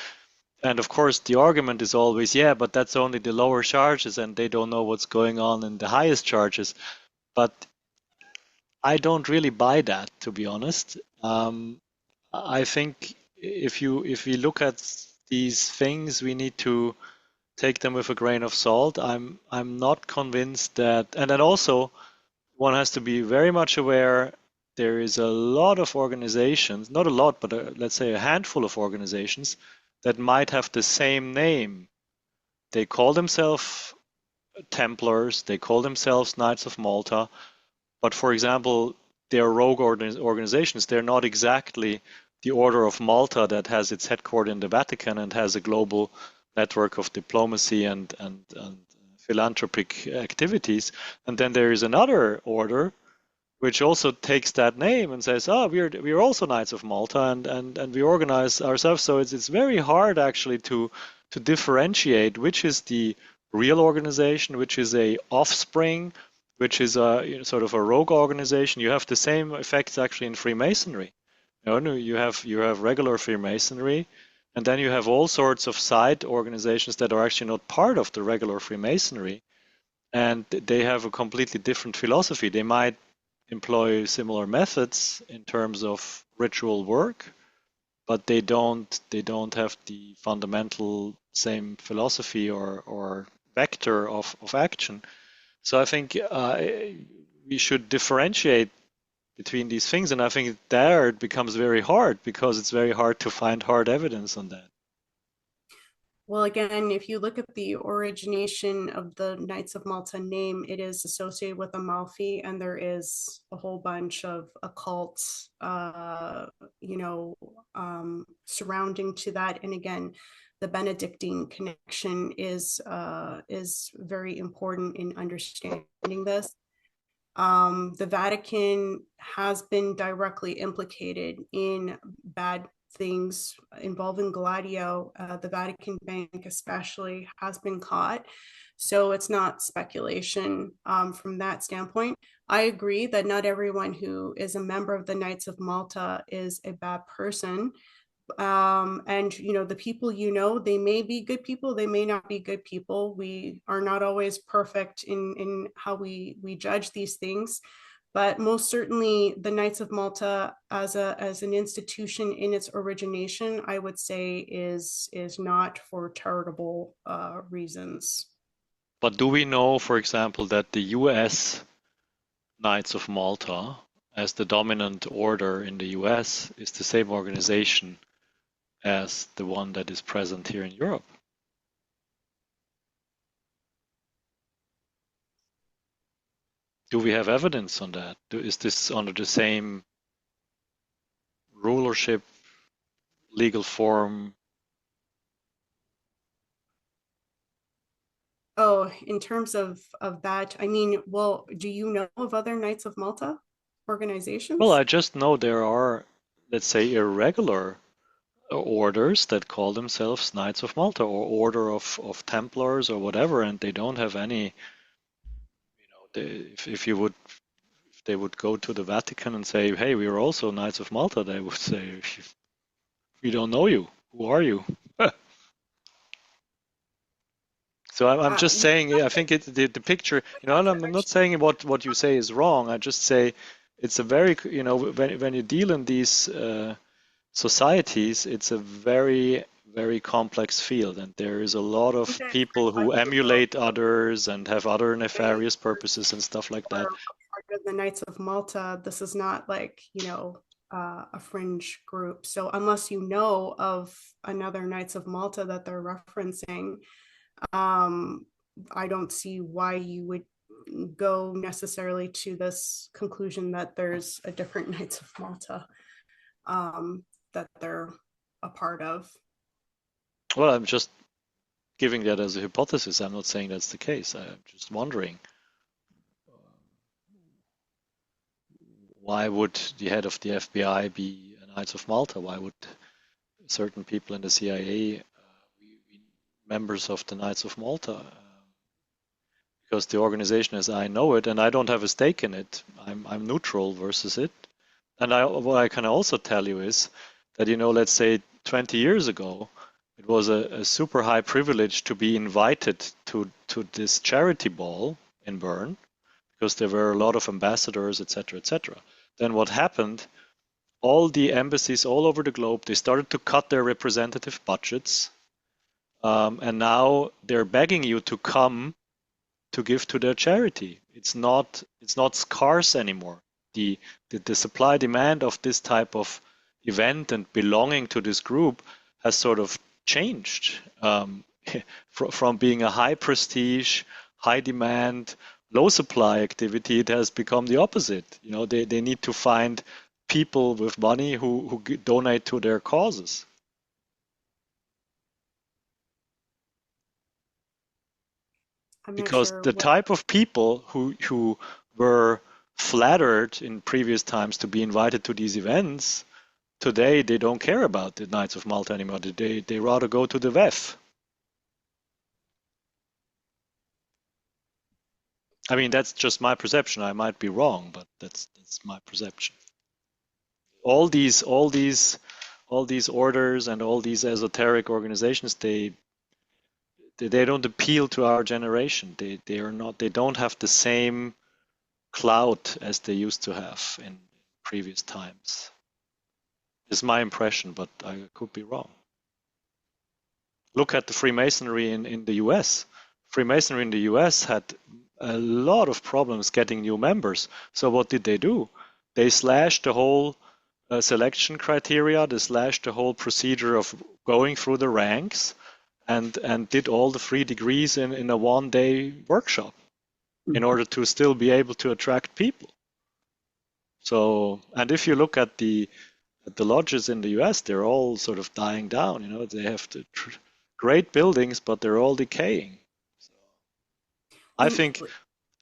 And of course, the argument is always, yeah, but that's only the lower charges and they don't know what's going on in the highest charges. But I don't really buy that, to be honest. I think if we look at these things, we need to take them with a grain of salt. I'm not convinced that, and then also one has to be very much aware there is a lot of organizations, not a lot, but let's say a handful of organizations that might have the same name. They call themselves Templars, they call themselves Knights of Malta, but for example, they're rogue organizations. They're not exactly the Order of Malta that has its headquarters in the Vatican and has a global network of diplomacy and philanthropic activities. And then there is another order which also takes that name and says, we're also Knights of Malta and we organize ourselves. So it's very hard actually to differentiate which is the real organization, which is a offspring, which is a sort of a rogue organization. You have the same effects actually in Freemasonry. You have regular Freemasonry, and then you have all sorts of side organizations that are actually not part of the regular Freemasonry, and they have a completely different philosophy. They might employ similar methods in terms of ritual work, but they don't have the fundamental same philosophy or vector of action. So I think we should differentiate between these things, and I think there it becomes very hard because it's very hard to find hard evidence on that. Well, again, if you look at the origination of the Knights of Malta name, it is associated with Amalfi, and there is a whole bunch of occults, surrounding to that. And again, the Benedictine connection is very important in understanding this. The Vatican has been directly implicated in bad things involving Gladio. The Vatican Bank especially has been caught. So it's not speculation from that standpoint. I agree that not everyone who is a member of the Knights of Malta is a bad person. And the people, they may be good people, they may not be good people. We are not always perfect in how we judge these things, but most certainly the Knights of Malta as an institution in its origination, I would say is not for charitable reasons. But do we know, for example, that the US Knights of Malta, as the dominant order in the US, is the same organization as the one that is present here in Europe? Do we have evidence on that? Is this under the same rulership, legal form? Oh, in terms of that, I mean, well, do you know of other Knights of Malta organizations? Well, I just know there are, let's say, irregular orders that call themselves Knights of Malta or Order of Templars or whatever, and they don't have any, if they would go to the Vatican and say, hey, we are also Knights of Malta, they would say, we don't know you. Who are you? So I'm just saying, I think it's the picture, and I'm not saying what you say is wrong. I just say it's a very, when you deal in these societies, it's a very, very complex field, and there is a lot of people who emulate others and have other nefarious purposes and stuff like that. Part of the Knights of Malta, this is not like, a fringe group. So unless you know of another Knights of Malta that they're referencing, I don't see why you would go necessarily to this conclusion that there's a different Knights of Malta that they're a part of. Well, I'm just giving that as a hypothesis. I'm not saying that's the case. I'm just wondering, why would the head of the FBI be a Knights of Malta? Why would certain people in the CIA be members of the Knights of Malta? Because the organization as I know it, and I don't have a stake in it, I'm neutral versus it. And what I can also tell you is that, let's say 20 years ago, it was a super high privilege to be invited to this charity ball in Bern, because there were a lot of ambassadors, etc., etc. Then what happened? All the embassies all over the globe, they started to cut their representative budgets, and now they're begging you to come to give to their charity. It's not scarce anymore. The supply demand of this type of event and belonging to this group has sort of changed from being a high prestige, high demand, low supply activity. It has become the opposite. They need to find people with money who donate to their causes. Because the type of people who were flattered in previous times to be invited to these events, today they don't care about the Knights of Malta anymore. They rather go to the WEF. I mean, that's just my perception. I might be wrong, but that's my perception. All these orders and all these esoteric organizations, they don't appeal to our generation. They don't have the same clout as they used to have in previous times. It's my impression, but I could be wrong. Look at the Freemasonry in the US. Freemasonry in the US had a lot of problems getting new members. So what did they do? They slashed the whole selection criteria. They slashed the whole procedure of going through the ranks, and did all the 3 degrees in a one-day workshop in order to still be able to attract people. So, and if you look at the lodges in the US, they're all sort of dying down. They have great buildings, but they're all decaying. So I think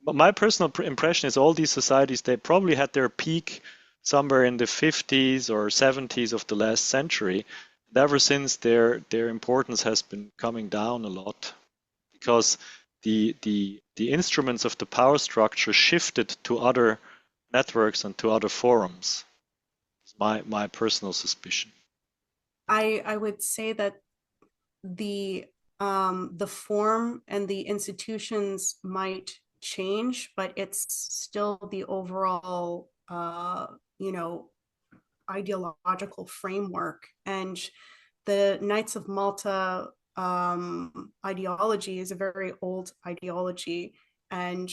my personal impression is all these societies, they probably had their peak somewhere in the 50s or 70s of the last century. And ever since, their importance has been coming down a lot, because the instruments of the power structure shifted to other networks and to other forums. It's my personal suspicion. I would say that the form and the institutions might change, but it's still the overall ideological framework. And the Knights of Malta ideology is a very old ideology, and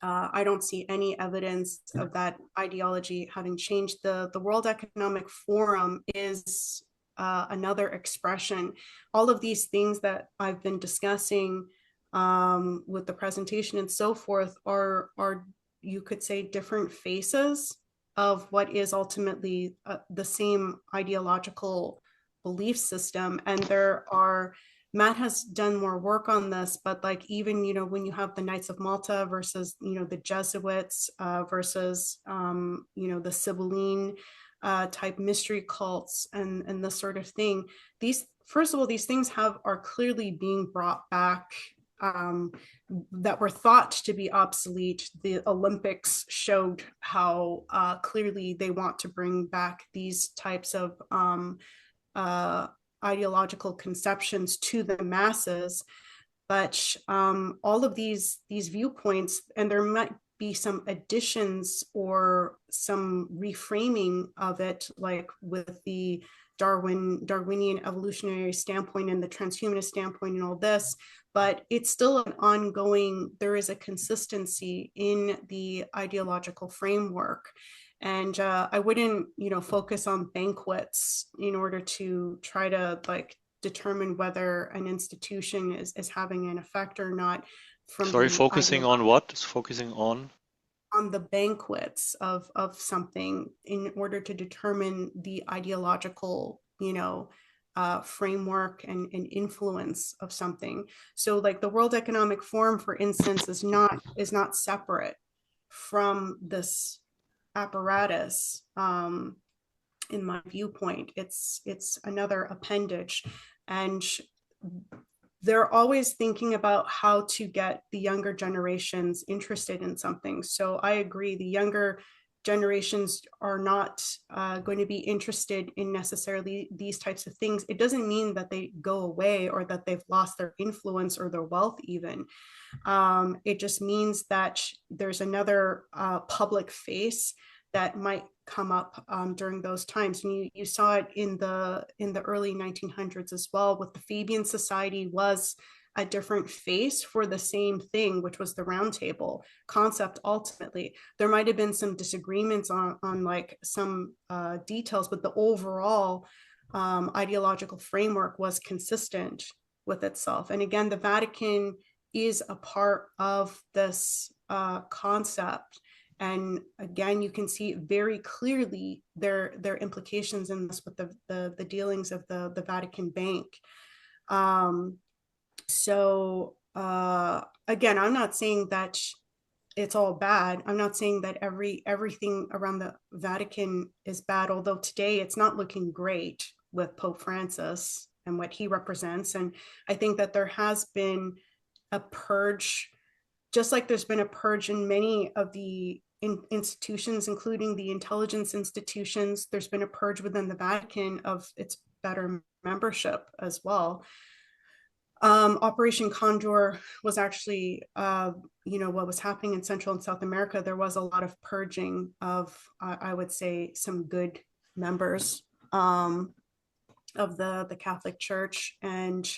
I don't see any evidence of that ideology having changed. The World Economic Forum is another expression. All of these things that I've been discussing with the presentation and so forth are you could say different faces of what is ultimately the same ideological belief system. And Matt has done more work on this, but like even, when you have the Knights of Malta versus, the Jesuits versus, the Sibylline type mystery cults and this sort of thing, first of all, these things are clearly being brought back, that were thought to be obsolete. The Olympics showed how clearly they want to bring back these types of ideological conceptions to the masses. But all of these viewpoints, and there might be some additions or some reframing of it, like with the Darwinian evolutionary standpoint and the transhumanist standpoint and all this, but it's still an ongoing, there is a consistency in the ideological framework. And I wouldn't, focus on banquets in order to try to like determine whether an institution is having an effect or not. Sorry, focusing on what? Focusing on the banquets of something in order to determine the ideological, framework and influence of something. So like the World Economic Forum, for instance, is not separate from this apparatus. In my viewpoint, it's another appendage, and they're always thinking about how to get the younger generations interested in something. So I agree, the younger generations are not going to be interested in necessarily these types of things. It doesn't mean that they go away or that they've lost their influence or their wealth even. It just means that there's another public face that might come up during those times. And you saw it in the early 1900s as well, with the Fabian Society was a different face for the same thing, which was the round table concept. Ultimately, there might have been some disagreements on like some details, but the overall ideological framework was consistent with itself. And again, the Vatican is a part of this concept. And again, you can see very clearly their implications in this with the dealings of the Vatican Bank. So again, I'm not saying that it's all bad. I'm not saying that everything around the Vatican is bad, although today it's not looking great with Pope Francis and what he represents. And I think that there has been a purge, just like there's been a purge in many of the institutions, including the intelligence institutions. There's been a purge within the Vatican of its better membership as well. Operation Condor was actually, what was happening in Central and South America. There was a lot of purging of, I would say, some good members of the Catholic Church. And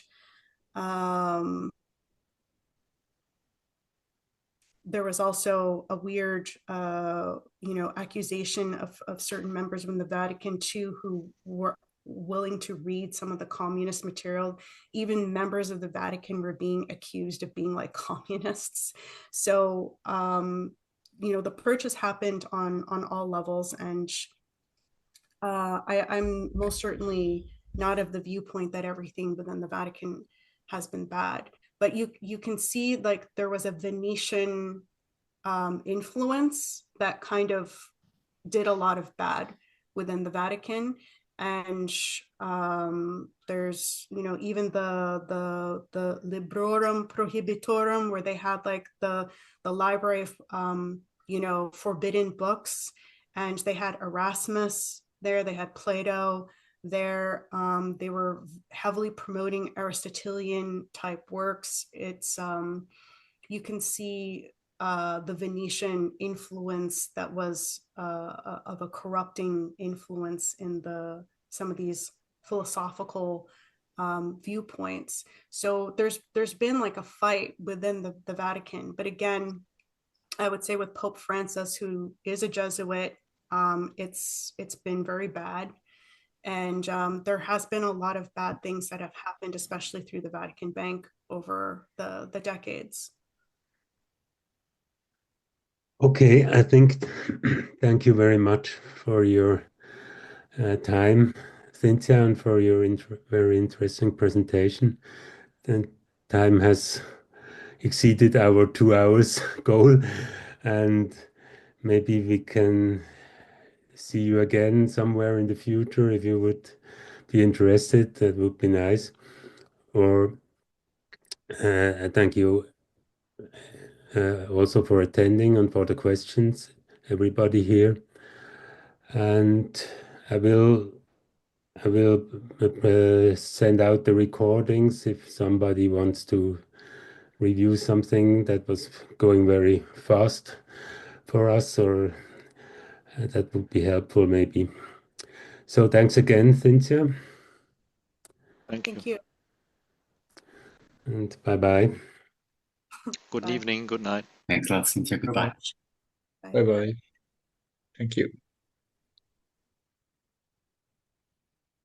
there was also a weird, accusation of certain members from the Vatican too, who were willing to read some of the communist material. Even members of the Vatican were being accused of being like communists. So, the purge has happened on all levels. And I'm most certainly not of the viewpoint that everything within the Vatican has been bad. But you can see like there was a Venetian influence that kind of did a lot of bad within the Vatican. And there's even the Librorum Prohibitorum, where they had like the library of forbidden books, and they had Erasmus there, they had Plato there. They were heavily promoting Aristotelian type works. It's you can see the Venetian influence that was of a corrupting influence in some of these philosophical viewpoints. So there's been like a fight within the Vatican. But again, I would say with Pope Francis, who is a Jesuit, it's been very bad. And there has been a lot of bad things that have happened, especially through the Vatican Bank over the decades. Okay, I think thank you very much for your time, Cynthia, and for your very interesting presentation. And time has exceeded our 2 hours goal, and maybe we can see you again somewhere in the future if you would be interested. That would be nice. Or thank you also for attending and for the questions, everybody here. And I will send out the recordings if somebody wants to review something that was going very fast for us, or that would be helpful maybe. So thanks again, Cynthia, Thank you. Thank you. and bye-bye. Good Bye. evening, good night. Thanks a lot, Cynthia. Goodbye. Bye. Bye bye. Thank you.